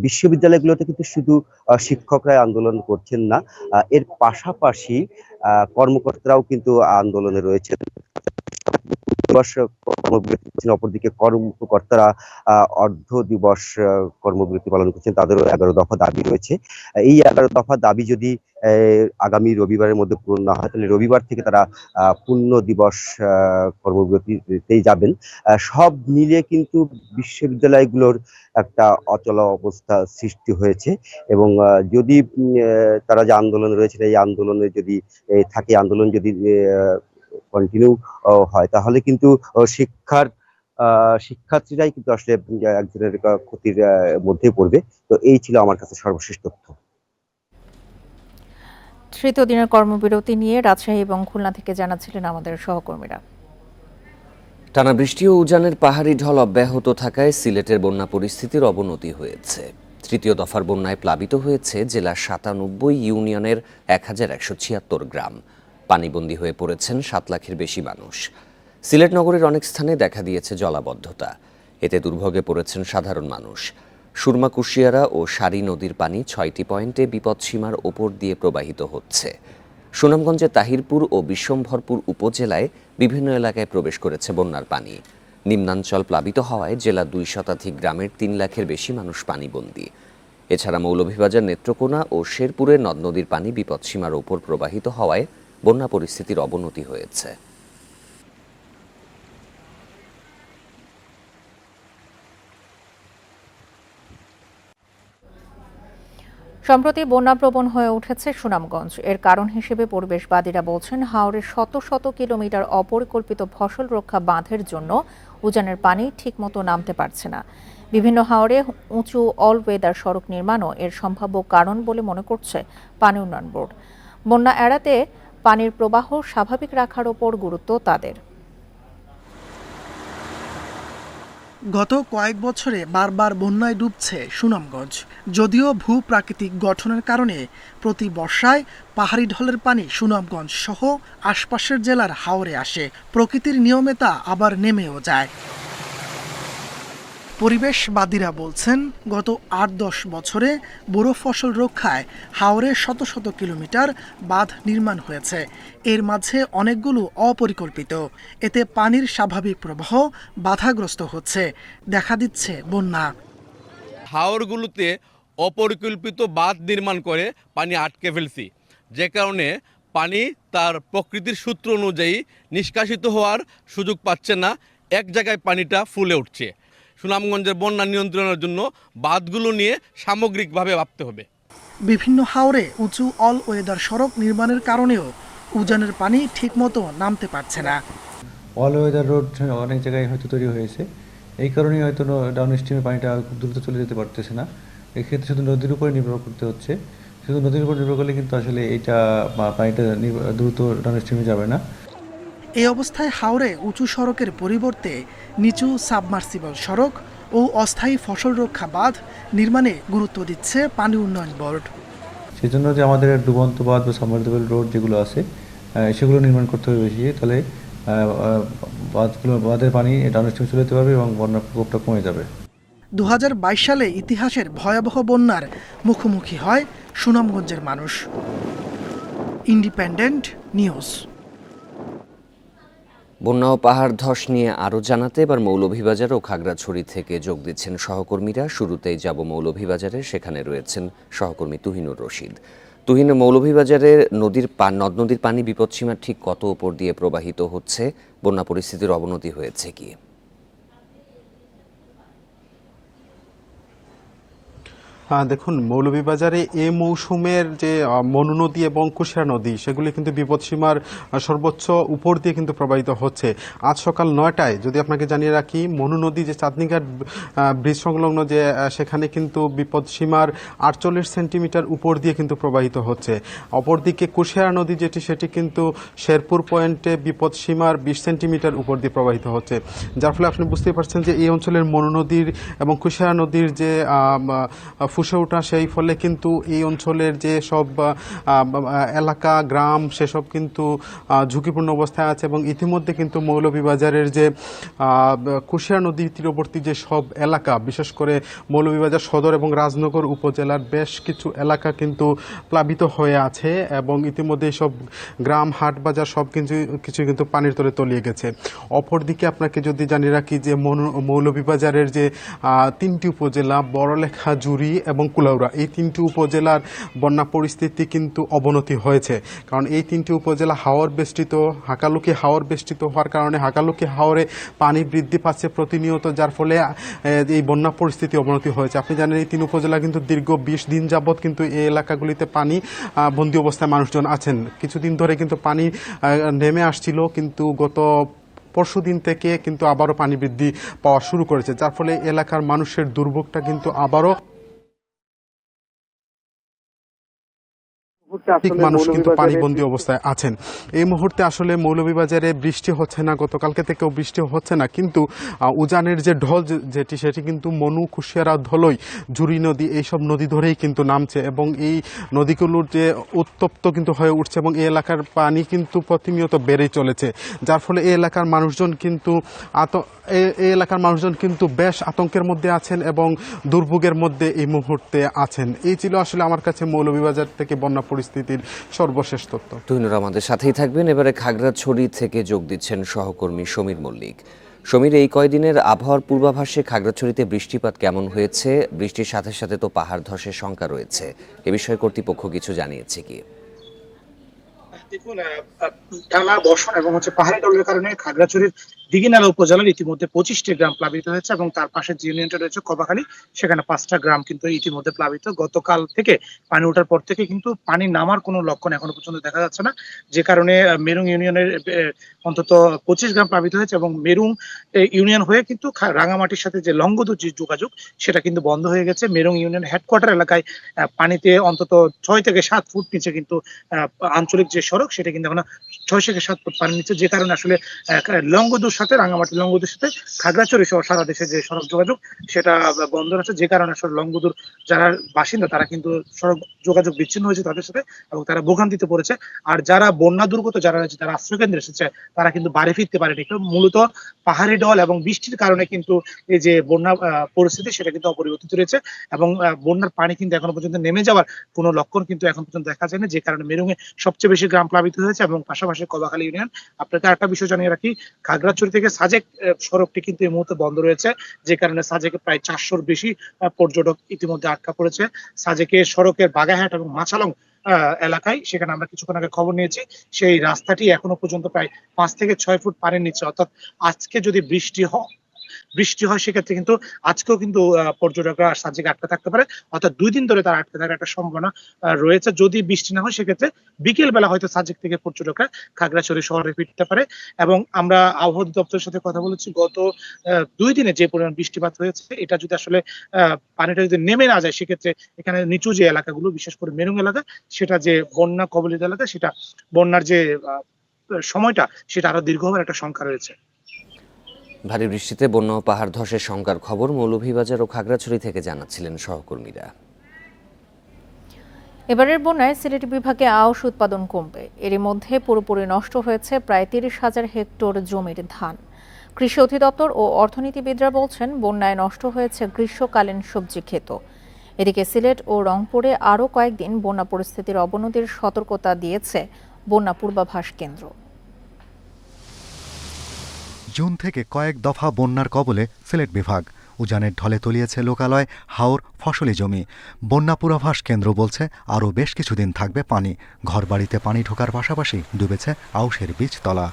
[SPEAKER 22] বিশ্ববিদ্যালয়গুলোতে কিন্তু শুধু শিক্ষকরাই আন্দোলন করছেন না, এর পাশাপাশি কর্মকর্তারাও কিন্তু আন্দোলনে রয়েছেন। কর্মবিরতি করছেন, অপরদিকে কর্মকর্তারা অর্ধ দিবস কর্মবিরতি পালন করছেন। তাদেরও 11 দফা দাবি রয়েছে। এই 11 দফা দাবি যদি আগামী রবিবারের মধ্যে পূরণ না হয়, তাহলে রবিবার থেকে তারা পূর্ণ দিবস কর্মবিরতিতেই যাবেন। সব মিলিয়ে কিন্তু বিশ্ববিদ্যালয়গুলোর একটা অচল অবস্থা সৃষ্টি হয়েছে এবং যদি তারা যে আন্দোলনে রয়েছেন, এই আন্দোলনে যদি থাকে, আন্দোলন যদি কন্টিনিউ হয়, তাহলে কিন্তু শিক্ষার্থীরাই কিন্তু আসলে এক ধরনের ক্ষতির মধ্যে পড়বে। তো এই ছিল আমার কাছে সর্বশেষ তথ্য।
[SPEAKER 1] তৃতীয় দিনের কর্মবিরতি নিয়ে রাজশাহী এবং খুলনা থেকে জানাচ্ছিলেন আমাদের সহকর্মীরা।
[SPEAKER 7] টানা বৃষ্টি ও উজানের পাহাড়ি ঢল অব্যাহত থাকায় সিলেটের বন্যা পরিস্থিতির অবনতি হয়েছে। তৃতীয় দফার বন্যায় প্লাবিত হয়েছে জেলার 97 ইউনিয়নের 1176 গ্রাম। পানিবন্দী হয়ে পড়েছেন 7 লাখের বেশি মানুষ। সিলেট নগরের অনেক স্থানে দেখা দিয়েছে জলাবদ্ধতা। এতে দুর্ভোগে পড়েছেন সাধারণ মানুষ। সুরমা কুশিয়ারা ও সারি নদীর পানি 6টি পয়েন্টে বিপদসীমার ওপর দিয়ে প্রবাহিত হচ্ছে। সুনামগঞ্জের তাহিরপুর ও বিশ্বম্ভরপুর উপজেলায় বিভিন্ন এলাকায় প্রবেশ করেছে বন্যার পানি। নিম্নাঞ্চল প্লাবিত হওয়ায় জেলা 2 শতাধিক গ্রামের 3 লাখের বেশি মানুষ পানিবন্দী। এছাড়া মৌলভীবাজার, নেত্রকোনা ও শেরপুরের নদ নদীর পানি বিপদসীমার ওপর প্রবাহিত হওয়ায় বন্যা পরিস্থিতির অবনতি হয়েছে।
[SPEAKER 1] সম্প্রতি বন্যাপ্রবণ হয়ে উঠেছে সুনামগঞ্জ। এর কারণ হিসেবে পরিবেশবাদীরা বলছেন, হাওরের শত শত কিলোমিটার অপরিকল্পিত ফসল রক্ষা বাঁধের জন্য উজানের পানি ঠিকমতো নামতে পারছে না। বিভিন্ন হাওরে উঁচু অল ওয়েদার সড়ক নির্মাণও এর সম্ভাব্য কারণ বলে মনে করছে পানি উন্নয়ন বোর্ড। বন্যা এড়াতে পানির প্রবাহ স্বাভাবিক রাখার ওপর গুরুত্ব তাদের।
[SPEAKER 8] গত কয়েক বছরে বারবার বন্যায় ডুবছে সুনামগঞ্জ। যদিও ভূপ্রাকৃতিক গঠনের কারণে প্রতি বর্ষায় পাহাড়ি ঢলের পানি সুনামগঞ্জ সহ আশপাশের জেলার হাওরে আসে। প্রকৃতির নিয়মে তা আবার নেমেও যায়। পরিবেশবাদীরা বলছেন, গত ৮-১০ বছরে বোরো ফসল রক্ষায় হাওরে শত শত কিলোমিটার বাঁধ নির্মাণ হয়েছে। এর মাঝে অনেকগুলো অপরিকল্পিত। এতে পানির স্বাভাবিক প্রবাহ বাধাগ্রস্ত হচ্ছে, দেখা দিচ্ছে বন্যা।
[SPEAKER 2] হাওরগুলোতে অপরিকল্পিত বাঁধ নির্মাণ করে পানি আটকে ফেলছি, যে কারণে পানি তার প্রকৃতির সূত্র অনুযায়ী নিষ্কাশিত হওয়ার সুযোগ পাচ্ছে না। এক জায়গায় পানিটা ফুলে উঠছে। সুনামগঞ্জের বন্যা নিয়ন্ত্রণের জন্য বাঁধগুলো নিয়ে সামগ্রিকভাবে ভাবতে হবে।
[SPEAKER 8] বিভিন্ন হাওরে উঁচু অল ওয়েদার সড়ক নির্মাণের কারণেও উজানের পানি ঠিকমতো নামতে পারছে না।
[SPEAKER 5] অল ওয়েদার রোড অনেক জায়গায় হয়তো তৈরি হয়েছে, এই কারণেই হয়তো ডাউন স্ট্রিমে পানিটা খুব দ্রুত চলে যেতে পারতেছে না। এক্ষেত্রে শুধু নদীর উপরে নির্ভর করতে হচ্ছে। শুধু নদীর উপর নির্ভর করলে কিন্তু আসলে এইটা পানিটা দ্রুত ডাউন স্ট্রিমে যাবে না।
[SPEAKER 8] এই অবস্থায় হাওরে উঁচু সড়কের পরিবর্তে নিচু সাবমার্সিবল সড়ক ও অস্থায়ী ফসল রক্ষা বাঁধ নির্মাণে গুরুত্ব দিচ্ছে পানি উন্নয়ন বোর্ড।
[SPEAKER 5] সেই জন্য যে আমাদের ডুবন্ত বাঁধ বা সাবমার্সিবল রোড যেগুলো আছে সেগুলো নির্মাণ করতে হবে বেশি, তাহলে বাঁধের পানি ডাউন স্ট্রিমে চলে যেতে পারবে এবং বন্যার প্রকোপটা কমে যাবে।
[SPEAKER 8] 2022 সালে ইতিহাসের ভয়াবহ বন্যার মুখোমুখি হয় সুনামগঞ্জের মানুষ। Independent news.
[SPEAKER 7] বন্যা ও পাহাড় ধস নিয়ে আরও জানাতে এবার মৌলভীবাজার ও খাগড়াছড়ি থেকে যোগ দিচ্ছেন সহকর্মীরা। শুরুতেই যাব মৌলভীবাজারে, সেখানে রয়েছেন সহকর্মী তুহিনুর রশিদ। তুহিন, মৌলভীবাজারের নদ নদীর পানি বিপদসীমার ঠিক কত উপর দিয়ে প্রবাহিত হচ্ছে? বন্যা পরিস্থিতির অবনতি হয়েছে কি?
[SPEAKER 23] দেখুন, মৌলভীবাজারে এ মৌসুমের যে মনু নদী এবং কুশিয়ারা নদী সেগুলি কিন্তু বিপদসীমার সর্বোচ্চ উপর দিয়ে কিন্তু প্রবাহিত হচ্ছে। আজ সকাল 9টায় যদি আপনাকে জানিয়ে রাখি, মনু নদী যে চাঁদনীঘাট ব্রিজ সংলগ্ন যে সেখানে কিন্তু বিপদসীমার 48 সেন্টিমিটার উপর দিয়ে কিন্তু প্রবাহিত হচ্ছে। অপরদিকে কুশিয়ারা নদী যেটি সেটি কিন্তু শেরপুর পয়েন্টে বিপদসীমার 20 সেন্টিমিটার উপর দিয়ে প্রবাহিত হচ্ছে, যার ফলে আপনি বুঝতেই পারছেন যে এই অঞ্চলের মনু নদীর এবং কুশিয়ারা নদীর যে ফুসে ওঠা, সেই ফলে কিন্তু এই অঞ্চলের যে সব এলাকা গ্রাম সেসব কিন্তু ঝুঁকিপূর্ণ অবস্থায় আছে এবং ইতিমধ্যে কিন্তু মৌলভীবাজারের যে কুশিয়ারা নদীর তীরবর্তী যে সব এলাকা, বিশেষ করে মৌলভীবাজার সদর এবং রাজনগর উপজেলার বেশ কিছু এলাকা কিন্তু প্লাবিত হয়ে আছে এবং ইতিমধ্যে সব গ্রাম হাট বাজার সব কিছু কিন্তু পানির তলে তলিয়ে গেছে। অপরদিকে আপনাকে যদি জানিয়ে রাখি যে মৌলভীবাজারের যে 3টি উপজেলা বড়লেখা, জুড়ি এবং কুলাউড়া, এই 3টি উপজেলার বন্যা পরিস্থিতি কিন্তু অবনতি হয়েছে। কারণ এই 3টি উপজেলা হাওর বেষ্টিত, হাকালুকি হাওর বেষ্টিত হওয়ার কারণে হাকালুকি হাওরে পানি বৃদ্ধি পাচ্ছে প্রতিনিয়ত, যার ফলে এই বন্যা পরিস্থিতি অবনতি হয়েছে। আপনি জানেন এই 3 উপজেলা কিন্তু দীর্ঘ 20 দিন যাবৎ কিন্তু এই এলাকাগুলিতে পানি বন্দী অবস্থায় মানুষজন আছেন। কিছুদিন ধরে কিন্তু পানি নেমে আসছিল, কিন্তু গত পরশুদিন থেকে কিন্তু আবারও পানি বৃদ্ধি পাওয়া শুরু করেছে, যার ফলে এলাকার মানুষের দুর্ভোগটা কিন্তু আবারও মানুষ কিন্তু পানিবন্দী অবস্থায় আছেন। এই মুহূর্তে আসলে মৌলভীবাজারে বৃষ্টি হচ্ছে না, গতকালকে থেকেও বৃষ্টি হচ্ছে না, কিন্তু উজানের যে ঢল সেটি কিন্তু মনু, কুশিয়ারা, ধলই, জুড়ি নদী এইসব নদী ধরেই কিন্তু নামছে এবং এই নদীগুলোর যে উত্তপ্ত কিন্তু হয়ে উঠছে এবং এই এলাকার পানি কিন্তু প্রতিনিয়ত বেড়েই চলেছে, যার ফলে এই এলাকার মানুষজন কিন্তু বেশ আতঙ্কের মধ্যে আছেন এবং দুর্ভোগের মধ্যে এই মুহূর্তে আছেন। এই ছিল আসলে আমার কাছে মৌলভীবাজার থেকে বন্যা পরিস্থিতির সর্বশেষ তথ্য।
[SPEAKER 7] তুহিনুর আমাদের সাথেই থাকবেন। এবারে খাগড়াছড়ি থেকে যোগ দিচ্ছেন সহকর্মী সমীর মল্লিক। সমীর, এই কয়দিনের আবহাওয়ার পূর্বাভাসে খাগড়াছড়িতে বৃষ্টিপাত কেমন হয়েছে? বৃষ্টির সাথে সাথে তো পাহাড় ধসের শঙ্কা রয়েছে, এ বিষয়ে কর্তৃপক্ষ কিছু জানিয়েছে কি?
[SPEAKER 9] দেখুন, টানা বর্ষণ এবং পাহাড়ি ঢলের কারণে খাগড়াছড়ির দিঘিনালা উপজেলার ইতিমধ্যে 25টি গ্রাম প্লাবিত হয়েছে এবং তার পাশে যে ইউনিয়নটা রয়েছে কবাখালী, সেখানে 5টা গ্রাম কিন্তু ইতিমধ্যে প্লাবিত। গতকাল থেকে পানি ওঠার পর থেকে কিন্তু পানি নামার কোনো লক্ষণ এখনো পর্যন্ত দেখা যাচ্ছে না, যে কারণে মেরুং ইউনিয়নের অন্তত 25 গ্রাম প্লাবিত হয়েছে এবং মেরুং ইউনিয়ন হয়ে কিন্তু রাঙামাটির সাথে যে লংগদু যে যোগাযোগ সেটা কিন্তু বন্ধ হয়ে গেছে। মেরুং ইউনিয়ন হেডকোয়ার্টার এলাকায় পানিতে অন্তত 6 থেকে 7 ফুট নিচে কিন্তু আঞ্চলিক যে সড়ক সেটা কিন্তু এখন 6 থেকে 7 ফুট পানি নিচে, যে কারণে আসলে লংগদুর সাথে রাঙামাটি লংগদুর সাথে খাগড়াছড়ি সহ সারা দেশে যে সড়ক যোগাযোগ সেটা বন্ধ আছে, যে কারণে আসলে লংগদুর যারা বাসিন্দা তারা কিন্তু সড়ক যোগাযোগ বিচ্ছিন্ন হয়েছে তাদের সাথে এবং তারা ভোগান্তিতে পড়েছে। আর যারা বন্যা দুর্গত যারা রয়েছে, তারা আশ্রয়কেন্দ্রে এসেছে, তারা কিন্তু বাড়ি ফিরতে পারেনি। মূলত পাহাড়ি ঢল এবং বৃষ্টির কারণে কিন্তু এই যে বন্যা পরিস্থিতি সেটা কিন্তু অপরিবর্তিত রয়েছে এবং বন্যার পানি কিন্তু এখনো পর্যন্ত নেমে যাওয়ার কোনো লক্ষণ কিন্তু এখন পর্যন্ত দেখা যায়নি, যে কারণে মেরুঙে সবচেয়ে বেশি গ্রাম প্লাবিত হয়েছে এবং পাশাপাশি কবাখালী ইউনিয়ন। আপনাকে একটা বিষয় জানিয়ে রাখি, খাগড়াছড়ি থেকে সাজেক সড়কটি কিন্তু এই মুহূর্তে বন্ধ রয়েছে, যে কারণে সাজেকে প্রায় 400-র বেশি পর্যটক ইতিমধ্যে আটকা পড়েছে। সাজেকের সড়কের বাগাহাট এবং মাছালং এলাকায়, সেখানে আমরা কিছুক্ষণ আগে খবর নিয়েছি, সেই রাস্তাটি এখনো পর্যন্ত প্রায় 5 থেকে 6 ফুট পানির নিচে। অর্থাৎ আজকে যদি বৃষ্টি হয় সেক্ষেত্রে কিন্তু আজকেও কিন্তু পর্যটকরা সাজেকে আটকে থাকতে পারে, অর্থাৎ 2 দিন ধরে তারা আটকে থাকার একটা সম্ভাবনা রয়েছে। যদি বৃষ্টি না হয় সেক্ষেত্রে বিকেল বেলা হয়তো সাজেক থেকে পর্যটকরা খাগড়াছড়ি শহরে ফিরতে পারে। এবং আমরা আবহাওয়া দপ্তরের সাথে কথা বলেছি, গত 2 দিনে যে পরিমাণ বৃষ্টিপাত হয়েছে, এটা যদি আসলে পানিটা যদি নেমে না যায় সেক্ষেত্রে এখানে নিচু যে এলাকাগুলো, বিশেষ করে মেরুং এলাকা, সেটা যে বন্যা কবলিত এলাকা, সেটা বন্যার যে সময়টা সেটা আরো দীর্ঘ হওয়ার একটা শঙ্কা রয়েছে।
[SPEAKER 7] ভারী বৃষ্টিতে বন্যা ও পাহাড় ধসের শঙ্কার খবর মৌলভীবাজার ও খাগড়াছড়ি থেকে জানাচ্ছিলেন সহকর্মীরা।
[SPEAKER 1] এবারের বন্যায় সিলেট বিভাগে আউশ উৎপাদন কমবে। এরই মধ্যে পুরোপুরি নষ্ট হয়েছে প্রায় 30,000 হেক্টর জমির ধান। কৃষি অধিদপ্তর ও অর্থনীতিবিদরা বলছেন, বন্যায় নষ্ট হয়েছে গ্রীষ্মকালীন সবজি ক্ষেত। এদিকে সিলেট ও রংপুরে আরও কয়েকদিন বন্যা পরিস্থিতির অবনতির সতর্কতা দিয়েছে বন্যা পূর্বাভাস কেন্দ্র।
[SPEAKER 10] জুন থেকে কয়েক দফা বন্যার কবলে সিলেট বিভাগ। উজানের ঢলে তলিয়েছে লোকালয়, হাওর, ফসলি জমি। বন্যা পূর্বাভাস কেন্দ্র বলছে, আরও বেশ কিছুদিন থাকবে পানি। ঘরবাড়িতে পানি ঢোকার পাশাপাশি ডুবেছে আউশের বীজতলা।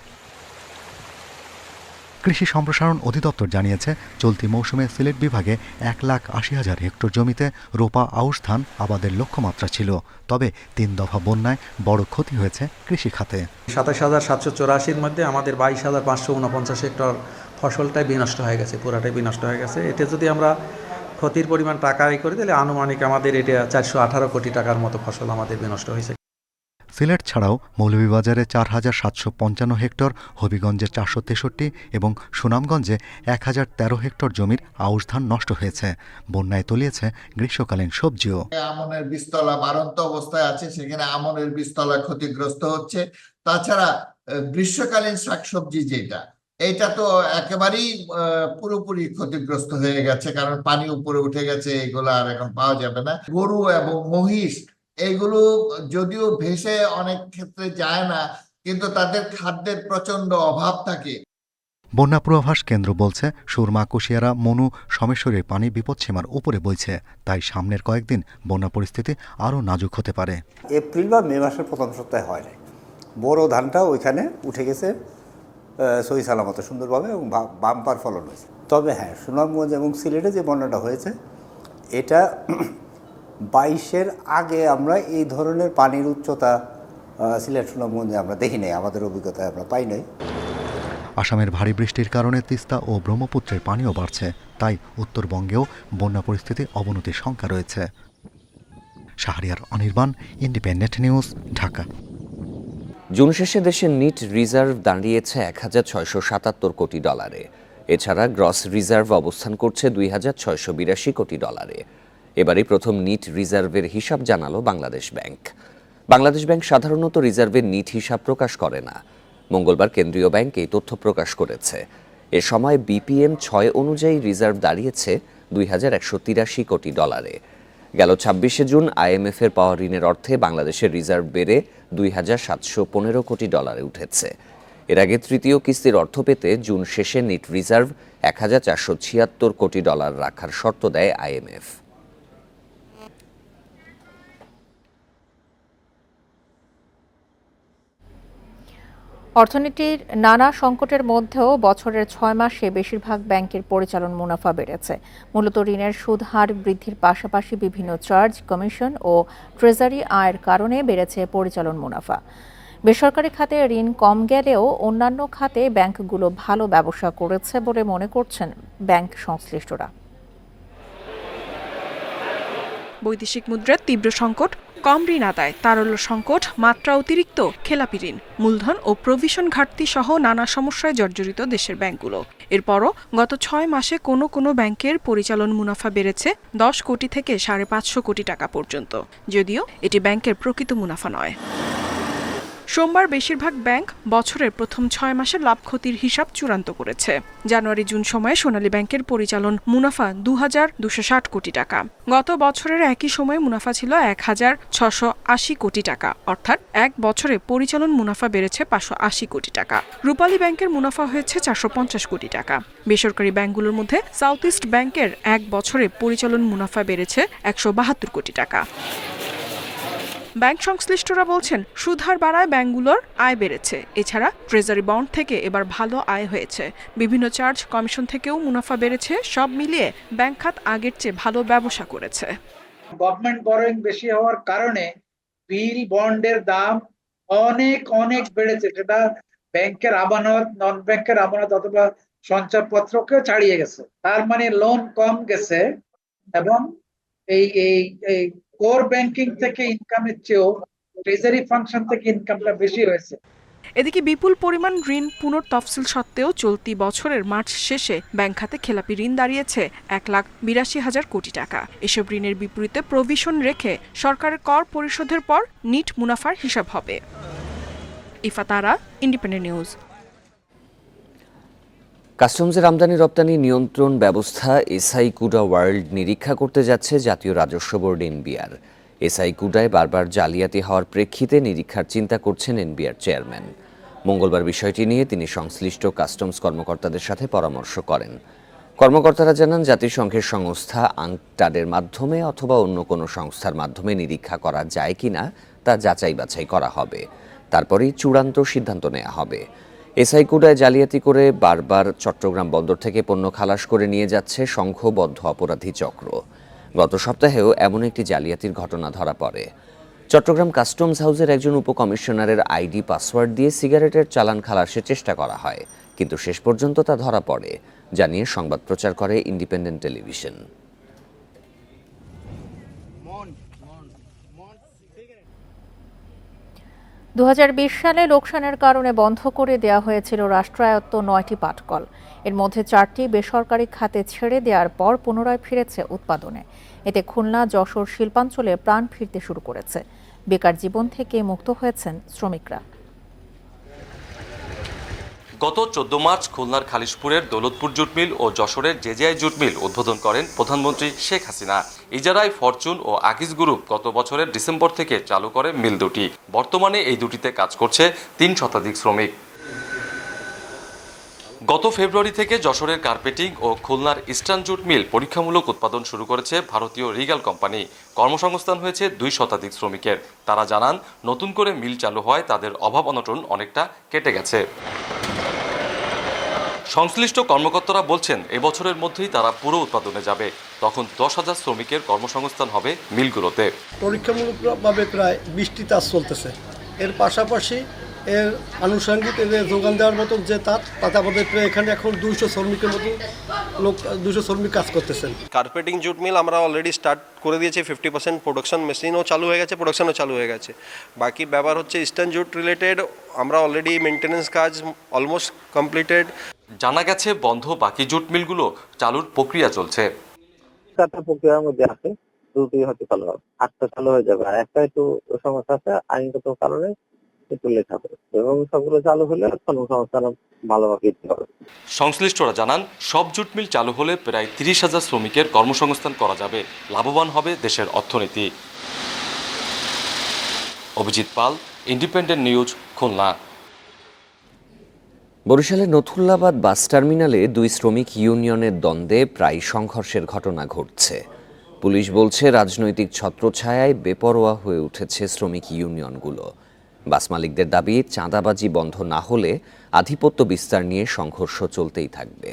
[SPEAKER 10] কৃষি সম্প্রসারণ অধিদপ্তর জানিয়েছে, চলতি মৌসুমে সিলেট বিভাগে 1,80,000 হেক্টর জমিতে রোপা আউশ ধান আবাদের লক্ষ্যমাত্রা ছিল। তবে 3 দফা বন্যায় বড় ক্ষতি হয়েছে কৃষি খাতে।
[SPEAKER 11] 27,784-র মধ্যে আমাদের 22,549 হেক্টর ফসলটাই বিনষ্ট হয়ে গেছে, পুরাটাই বিনষ্ট হয়ে গেছে। এটা যদি আমরা ক্ষতির পরিমাণ টাকা করি, তাহলে আনুমানিক আমাদের এটা 418 কোটি টাকার মতো ফসল আমাদের বিনষ্ট হয়েছে।
[SPEAKER 10] সিলেট ছাড়াও মৌলভীবাজারে 4,755 হেক্টর, হবিগঞ্জে 463 এবং সুনামগঞ্জে 1,013 হেক্টর জমির আউশ ধান নষ্ট হয়েছে। বন্যায় তলিয়েছে গ্রীষ্মকালীন সবজিও।
[SPEAKER 12] আমনের বীজতলা বাড়ন্ত অবস্থায় আছে, সেখানে আমনের বীজতলা ক্ষতিগ্রস্ত হচ্ছে। তাছাড়া গ্রীষ্মকালীন শাকসবজি যেটা, এইটা তো একেবারেই পুরোপুরি ক্ষতিগ্রস্ত হয়ে গেছে, কারণ পানি উপরে উঠে গেছে, এগুলো আর এখন পাওয়া যাবে না। গরু এবং মহিষ এগুলো যদিও ভেসে অনেক ক্ষেত্রে যায় না, কিন্তু তাদের খাদ্যের প্রচন্ড অভাব থাকে।
[SPEAKER 10] বন্যা পূর্বাভাস কেন্দ্র বলছে, সুরমা, কুশিয়ারা, মনু, সমেশ্বরীর পানি বিপদসীমার উপরে বইছে। তাই সামনের কয়েকদিন বন্যা পরিস্থিতি আরও নাজুক হতে পারে।
[SPEAKER 13] এপ্রিল বা মে মাসের প্রথম সপ্তাহে হয় না। বড় ধানটা ওইখানে উঠে গেছে সহি সালামত সুন্দরভাবে এবং বাম্পার ফলন হয়েছে। তবে হ্যাঁ, সুনামগঞ্জ এবং সিলেটে যে বন্যাটা হয়েছে, এটা 22-এর আগে আমরা এই ধরনের পানির উচ্চতা সিলেট সুনামগঞ্জে আমরা দেখি নাই, আমাদের অভিজ্ঞতায় আমরা পাই নাই।
[SPEAKER 10] আসামের ভারী বৃষ্টির কারণে তিস্তা ও ব্রহ্মপুত্রের পানিও বাড়ছে। তাই উত্তরবঙ্গেও বন্যা পরিস্থিতি অবনতির শঙ্কা রয়েছে। Shahriar Anirban, independent news, Dhaka.
[SPEAKER 7] June শেষে দেশের নিট রিজার্ভ দাঁড়িয়েছে $1,677 কোটি। এছাড়া গ্রস রিজার্ভ অবস্থান করছে $2,682 কোটি। এবারই প্রথম নিট রিজার্ভের হিসাব জানালো বাংলাদেশ ব্যাংক। বাংলাদেশ ব্যাংক সাধারণত রিজার্ভের নিট হিসাব প্রকাশ করে না। মঙ্গলবার কেন্দ্রীয় ব্যাংক এই তথ্য প্রকাশ করেছে। এ সময় BPM 6 অনুযায়ী রিজার্ভ দাঁড়িয়েছে $2,183 কোটি। গেল 26শে জুন IMF এর পাওয়া ঋণের অর্থে বাংলাদেশের রিজার্ভ বেড়ে $2,715 কোটি উঠেছে। এর আগে তৃতীয় কিস্তির অর্থ পেতে জুন শেষে নিট রিজার্ভ $1,476 কোটি রাখার শর্ত দেয় IMF।
[SPEAKER 1] অর্থনীতির নানা সংকটের মধ্যেও বছরের 6 মাসে বেশিরভাগ ব্যাংকের পরিচালন মুনাফা বেড়েছে। মূলত ঋণের সুদ হার বৃদ্ধির পাশাপাশি বিভিন্ন চার্জ, কমিশন ও ট্রেজারি আয়ের কারণে বেড়েছে পরিচালন মুনাফা। বেসরকারি খাতে ঋণ কম গেলেও অন্যান্য খাতে ব্যাংকগুলো ভালো ব্যবসা করেছে বলে মনে করছেন ব্যাংক সংশ্লিষ্টরা।
[SPEAKER 14] বৈদেশিক মুদ্রার তীব্র সংকট, কম ঋণ আদায়, তারল্য সংকট, মাত্রা অতিরিক্ত খেলাপি ঋণ, মূলধন ও প্রভিশন ঘাটতি সহ নানা সমস্যায় জর্জরিত দেশের ব্যাংকগুলো। এরপরও গত 6 মাসে কোনো ব্যাংকের পরিচালন মুনাফা বেড়েছে 10 কোটি থেকে 550 কোটি টাকা পর্যন্ত, যদিও এটি ব্যাংকের প্রকৃত মুনাফা নয়। সোমবার বেশিরভাগ ব্যাংক বছরের প্রথম 6 মাসের লাভ ক্ষতির হিসাব চূড়ান্ত করেছে। জানুয়ারি-জুন সময়ে সোনালী ব্যাংকের পরিচালন মুনাফা 2,260 কোটি টাকা। গত বছরের একই সময়ে মুনাফা ছিল 1,680 কোটি টাকা, অর্থাৎ এক বছরে পরিচালন মুনাফা বেড়েছে 580 কোটি টাকা। রূপালী ব্যাংকের মুনাফা হয়েছে 450 কোটি টাকা। বেসরকারি ব্যাংকগুলোর মধ্যে সাউথ ইস্ট ব্যাংকের এক বছরে পরিচালন মুনাফা বেড়েছে 172 কোটি টাকা। ব্যাংক সংশ্লিষ্টরা বলছেন, সুদহার বাড়ায় ব্যাংকগুলোর আয় বেড়েছে। এছাড়া ট্রেজারি বন্ড থেকে এবার ভালো আয় হয়েছে। বিভিন্ন চার্জ, কমিশন থেকেও মুনাফা বেড়েছে। সব মিলিয়ে ব্যাংক খাত আগের চেয়ে ভালো ব্যবসা করেছে।
[SPEAKER 21] গভর্নমেন্ট বরোইং বেশি হওয়ার কারণে বিল বন্ডের দাম অনেক বেড়েছে। সেটা ব্যাংকের আমানত, নন ব্যাংকের আমানত অথবা সঞ্চয়পত্রকে ছাড়িয়ে গেছে। তার মানে লোন কম গেছে এবং এই কোর ব্যাংকিং থেকে ইনকামের চেয়েও ট্রেজারি ফাংশন থেকে ইনকামটা বেশি হয়েছে।
[SPEAKER 14] এদিকে বিপুল পরিমাণ ঋণ পুনর্তফসিল সত্ত্বেও চলতি বছরের মার্চ শেষে ব্যাংক খাতে খেলাপি ঋণ দাঁড়িয়েছে 1,82,000 কোটি টাকা। এসব ঋণের বিপরীতে প্রভিশন রেখে সরকারের কর পরিশোধের পর নিট মুনাফার হিসাব হবে। ইফাতারা, ইন্ডিপেন্ডেন্ট নিউজ।
[SPEAKER 7] কাস্টমসের আমদানি রপ্তানি নিয়ন্ত্রণ ব্যবস্থা এসআই-কুডা ওয়ার্ল্ড নিরীক্ষা করতে যাচ্ছে জাতীয় রাজস্ব বোর্ড এনবিআর। এসআই-কুডায় বারবার জালিয়াতি হওয়ার প্রেক্ষিতে নিরীক্ষার চিন্তা করছেন এনবিআর চেয়ারম্যান। মঙ্গলবার বিষয়টি নিয়ে তিনি সংশ্লিষ্ট কাস্টমস কর্মকর্তাদের সাথে পরামর্শ করেন। কর্মকর্তারা জানান, জাতিসংঘের সংস্থা আংটাডের মাধ্যমে অথবা অন্য কোনো সংস্থার মাধ্যমে নিরীক্ষা করা যায় কিনা তা যাচাই বাছাই করা হবে। তারপরেই চূড়ান্ত সিদ্ধান্ত নেওয়া হবে। এসআই-কুডায় জালিয়াতি করে বারবার চট্টগ্রাম বন্দর থেকে পণ্য খালাস করে নিয়ে যাচ্ছে সংঘবদ্ধ অপরাধী চক্র। গত সপ্তাহেও এমন একটি জালিয়াতির ঘটনা ধরা পড়ে। চট্টগ্রাম কাস্টমস হাউসের একজন উপকমিশনারের আইডি পাসওয়ার্ড দিয়ে সিগারেটের চালান খালাসের চেষ্টা করা হয়, কিন্তু শেষ পর্যন্ত তা ধরা পড়ে, জানিয়ে সংবাদ প্রচার করে ইন্ডিপেন্ডেন্ট টেলিভিশন।
[SPEAKER 1] 2020 সালে লোকসানের কারণে বন্ধ করে দেওয়া হয়েছিল রাষ্ট্রায়ত্ত 9টি পাটকল। এর মধ্যে 4টি বেসরকারি খাতে ছেড়ে দেওয়ার পর পুনরায় ফিরেছে উৎপাদনে। এতে খুলনা, যশোর শিল্পাঞ্চলে প্রাণ ফিরতে শুরু করেছে। বেকার জীবন থেকে মুক্ত হয়েছেন শ্রমিকরা।
[SPEAKER 6] গত 14 মার্চ খুলনার খালিশপুরের দৌলতপুর জুট মিল ও যশোরের জেজেআই জুট মিল উদ্বোধন করেন প্রধানমন্ত্রী শেখ হাসিনা। ইজারায় ফরচুন ও আকিজ গ্রুপ গত বছরের ডিসেম্বর থেকে চালু করে মিল দুটি। বর্তমানে এই দুটিতে কাজ করছে 3 শতাধিক শ্রমিক। গত ফেব্রুয়ারি থেকে যশোরের কার্পেটিং ও খুলনার ইস্টার্ন জুট মিল পরীক্ষামূলক উৎপাদন শুরু করেছে ভারতীয় রিগাল কোম্পানি। কর্মসংস্থান হয়েছে 2 শতাধিক শ্রমিকের। তারা জানান, নতুন করে মিল চালু হয় তাদের অভাব অনটন অনেকটা কেটে গেছে। সংশ্লিষ্ট কর্মকর্তারা বলছেন, এবছরের মধ্যেই তারা পুরো উৎপাদনে যাবে। তখন 10,000 শ্রমিকের কর্মসংস্থান হবে মিলগুলোতে।
[SPEAKER 15] পরীক্ষামূলকভাবে প্রায় 20টি তাঁত চলতেছে। এর পাশাপাশি এর আনুষঙ্গিক এদের যোগান দেওয়ার মতন যে তাতে আমাদের এখানে এখন 200 শ্রমিকের মতো 200 শ্রমিক কাজ করতেছেন।
[SPEAKER 16] কার্পেটিং জুট মিল আমরা অলরেডি স্টার্ট করে দিয়েছি। 50% প্রোডাকশন মেশিনও চালু হয়ে গেছে, প্রোডাকশনও চালু হয়ে গেছে। বাকি ব্যাপার হচ্ছে ইস্টার্ন জুট রিলেটেড, আমরা অলরেডি মেনটেন্যান্স কাজ অলমোস্ট কমপ্লিটেড।
[SPEAKER 6] জানা গেছে, বন্ধ বাকি জুট মিলগুলো চালুর প্রক্রিয়া চলছে।
[SPEAKER 24] প্রক্রিয়ার মধ্যে আছে, দুটি হয়তো চালু হবে, 8টা চালু হয়ে যাবে, আর একটা একটু সমস্যা আছে আইনগত কারণে একটু লেট হবে, এবং সবগুলো চালু হলে কর্মসংস্থান ভালোভাবে দিতে হবে।
[SPEAKER 6] সংশ্লিষ্টরা জানান, সব জুট মিল চালু হলে প্রায় 30,000 শ্রমিকের কর্মসংস্থান করা যাবে। লাভবান হবে দেশের অর্থনীতি। অভিজিৎ পাল, ইন্ডিপেন্ডেন্ট নিউজ, খুলনা।
[SPEAKER 7] বরিশালের নথুল্লাবাদ বাস টার্মিনালে 2 শ্রমিক ইউনিয়নের দ্বন্দ্বে প্রায় সংঘর্ষের ঘটনা ঘটছে। পুলিশ বলছে, রাজনৈতিক ছত্রছায়ায় বেপরোয়া হয়ে উঠেছে শ্রমিক ইউনিয়নগুলো। বাস মালিকদের দাবি, চাঁদাবাজি বন্ধ না হলে আধিপত্য বিস্তার নিয়ে সংঘর্ষ চলতেই থাকবে।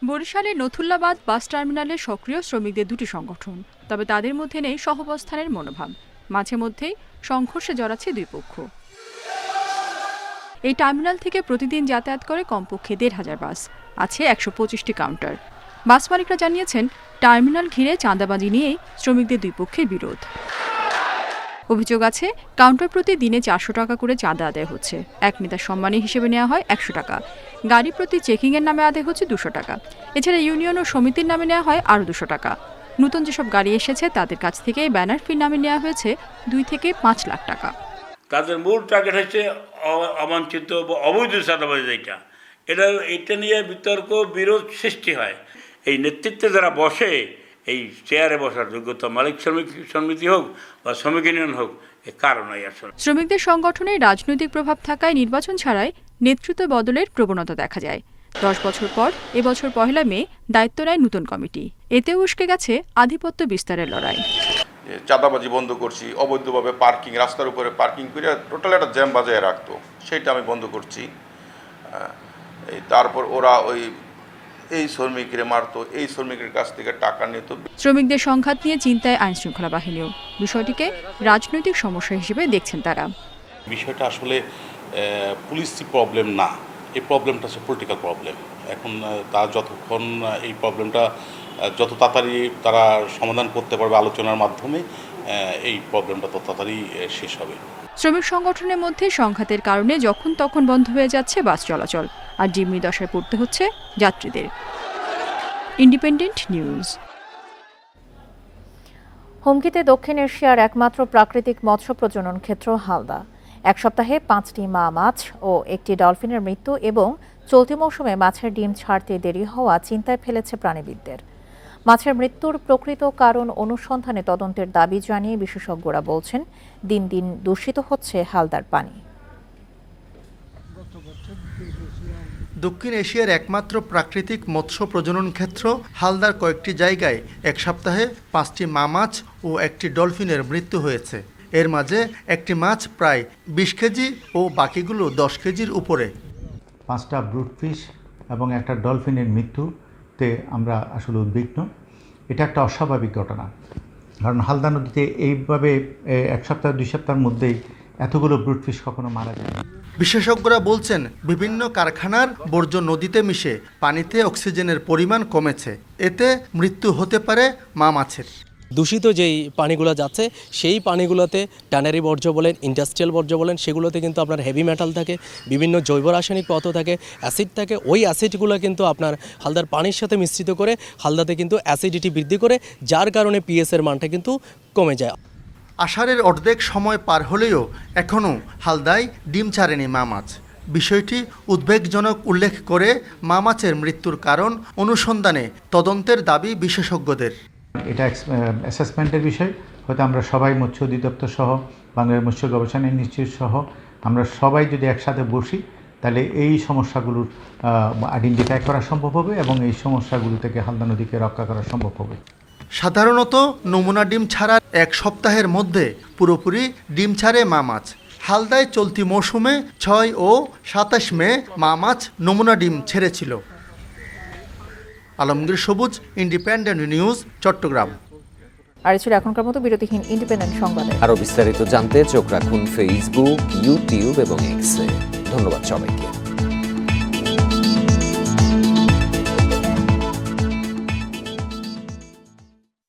[SPEAKER 14] বরিশালের নথুল্লাবাদ বাস টার্মিনালে সক্রিয় শ্রমিকদের 2টি সংগঠন, তবে তাদের মধ্যে নেই সহাবস্থানের মনোভাব। মাঝে মধ্যেই সংঘর্ষে জড়াচ্ছে 2 পক্ষ। এই টার্মিনাল থেকে প্রতিদিন যাতায়াত করে কমপক্ষে 1,500 বাস, আছে 125টি কাউন্টার। বাস মালিকরা জানিয়েছেন, টার্মিনাল ঘিরে চাঁদাবাজি নিয়েই শ্রমিকদের 2 পক্ষের বিরোধ। অভিযোগ আছে, কাউন্টার প্রতি দিনে 400 টাকা করে চাঁদা আদায় হচ্ছে। এক নেতার সম্মানী হিসেবে নেওয়া হয় 100 টাকা। গাড়ি প্রতি চেকিংয়ের নামে আদায় হচ্ছে 200 টাকা। এছাড়া ইউনিয়ন ও সমিতির নামে নেওয়া হয় আরও 200 টাকা। নতুন যেসব গাড়ি এসেছে তাদের কাছ থেকে ব্যানার ফির নামে নেওয়া হয়েছে 2 থেকে 5 লাখ টাকা।
[SPEAKER 25] তাদের মূল টার্গেট হচ্ছে অবাঞ্ছিত বা অবৈধ চাঁদাবাজি। এটা নিয়ে বিতর্ক, বিরোধ সৃষ্টি হয়। এই নেতৃত্বে যারা বসে, এই চেয়ারে বসার যোগ্যতা মালিক শ্রমিক সমিতি হোক বা শ্রমিক ইউনিয়ন হোক, এ কারণই আসলে।
[SPEAKER 14] শ্রমিকদের সংগঠনে রাজনৈতিক প্রভাব থাকায় নির্বাচন ছাড়াই নেতৃত্ব বদলের প্রবণতা দেখা যায়। 10 বছর পর এবছর 1 মে দায়িত্ব নেয় নতুন কমিটি। এতে উস্কে গেছে আধিপত্য বিস্তারের লড়াই।
[SPEAKER 26] চাঁদাবাজি বন্ধ করছি, অবৈধভাবে পার্কিং, রাস্তার উপরে পার্কিং করে টোটাল একটা জ্যাম বাজায় রাখতো, সেটা আমি বন্ধ করছি। তারপর ওরা এই শ্রমিকরে মারতো, এই শ্রমিকের কাছ থেকে টাকা নিত।
[SPEAKER 14] শ্রমিকদের সংঘাত নিয়ে চিন্তায় আইন শৃঙ্খলা বাহিনীও। বিষয়টিকে রাজনৈতিক সমস্যা হিসেবে দেখছেন তারা।
[SPEAKER 27] বিষয়টা আসলে পুলিশি প্রবলেম না, এই প্রবলেমটা হচ্ছে পলিটিক্যাল প্রবলেম। এখন তারা যতক্ষণ এই প্রবলেমটা যত তাড়াতাড়ি তারা সমাধান করতে পারবে আলোচনার মাধ্যমে, এই প্রবলেমটা তত তাড়াতাড়ি শেষ হবে।
[SPEAKER 14] শ্রমিক সংগঠনের মধ্যে সংঘাতের কারণে যখন তখন বন্ধ হয়ে যাচ্ছে বাস চলাচল, আর জিম্মি দশায় পড়তে হচ্ছে যাত্রীদের। Independent news.
[SPEAKER 1] হুমকিতে দক্ষিণ এশিয়ার একমাত্র প্রাকৃতিক মৎস্য প্রজনন ক্ষেত্র হালদা। 1 সপ্তাহে 5টি মা মাছ ও 1টি ডলফিনের মৃত্যু এবং চলতি মৌসুমে মাছের ডিম ছাড়তে দেরি হওয়া চিন্তায় ফেলেছে প্রাণীবিদদের। মাছের মৃত্যুর প্রকৃত কারণ অনুসন্ধানে তদন্তের দাবি জানিয়ে বিশেষজ্ঞরা বলছেন, দিন দিন দূষিত হচ্ছে হালদার পানি।
[SPEAKER 28] দক্ষিণ এশিয়ার একমাত্র প্রাকৃতিক মৎস্য প্রজনন ক্ষেত্র হালদার কয়েকটি জায়গায় 1 সপ্তাহে 5টি মা মাছ ও 1টি ডলফিনের মৃত্যু হয়েছে। এর মাঝে একটি মাছ প্রায় 20 কেজি ও বাকিগুলো 10 কেজির উপরে।
[SPEAKER 29] 5টা ব্রুট ফিশ এবং একটা ডলফিনের মৃত্যুতে আমরা আসলে উদ্বিগ্ন। এটা একটা অস্বাভাবিক ঘটনা, কারণ হালদা নদীতে এইভাবে 1 সপ্তাহ 2 সপ্তাহের মধ্যেই এতগুলো ব্রুট ফিশ কখনো মারা যায়।
[SPEAKER 28] বিশেষজ্ঞরা বলছেন, বিভিন্ন কারখানার বর্জ্য নদীতে মিশে পানিতে অক্সিজেনের পরিমাণ কমেছে, এতে মৃত্যু হতে পারে মা মাছের।
[SPEAKER 2] দূষিত যেই পানিগুলো যাচ্ছে সেই পানিগুলোতে ট্যানারি বর্জ্য বলেন, ইন্ডাস্ট্রিয়াল বর্জ্য বলেন, সেগুলোতে কিন্তু আপনার হেভি মেটাল থাকে, বিভিন্ন জৈব রাসায়নিক পদার্থ থাকে, অ্যাসিড থাকে। ওই অ্যাসিডগুলো কিন্তু আপনার হালদার পানির সাথে মিশ্রিত করে হালদাতে কিন্তু অ্যাসিডিটি বৃদ্ধি করে, যার কারণে পিএসের মানটা কিন্তু কমে যায়।
[SPEAKER 28] আষাঢ়ের অর্ধেক সময় পার হলেও এখনও হালদায় ডিম ছাড়েনি মা মাছ। বিষয়টি উদ্বেগজনক উল্লেখ করে মা মাছের মৃত্যুর কারণ অনুসন্ধানে তদন্তের দাবি বিশেষজ্ঞদের।
[SPEAKER 29] এটা অ্যাসেসমেন্টের বিষয়, হয়তো আমরা সবাই মৎস্য অধিদপ্তর সহ বাংলাদেশ মৎস্য গবেষণা ইনস্টিটিউট সহ আমরা সবাই যদি একসাথে বসি, তাহলে এই সমস্যাগুলোর আইডেন্টিফাই করা সম্ভব হবে এবং এই সমস্যাগুলো থেকে হালদা নদীকে রক্ষা করা সম্ভব হবে।
[SPEAKER 28] সাধারণত নমুনা ডিম ছাড়ার এক সপ্তাহের মধ্যে পুরোপুরি ডিম ছাড়ে মা মাছ। হালদায় চলতি মৌসুমে 6 ও 27 মে মা মাছ নমুনা ডিম ছেড়েছিল। আলমগীর সবুজ, ইন্ডিপেন্ডেন্ট নিউজ, চট্টগ্রাম।
[SPEAKER 1] আর ছিল এখনকার মতো বিরতিহীন ইন্ডিপেন্ডেন্ট সংবাদে।
[SPEAKER 7] আরও বিস্তারিত জানতে চোখ রাখুন ফেসবুক, ইউটিউব এবং এক্সে। ধন্যবাদ সবাইকে।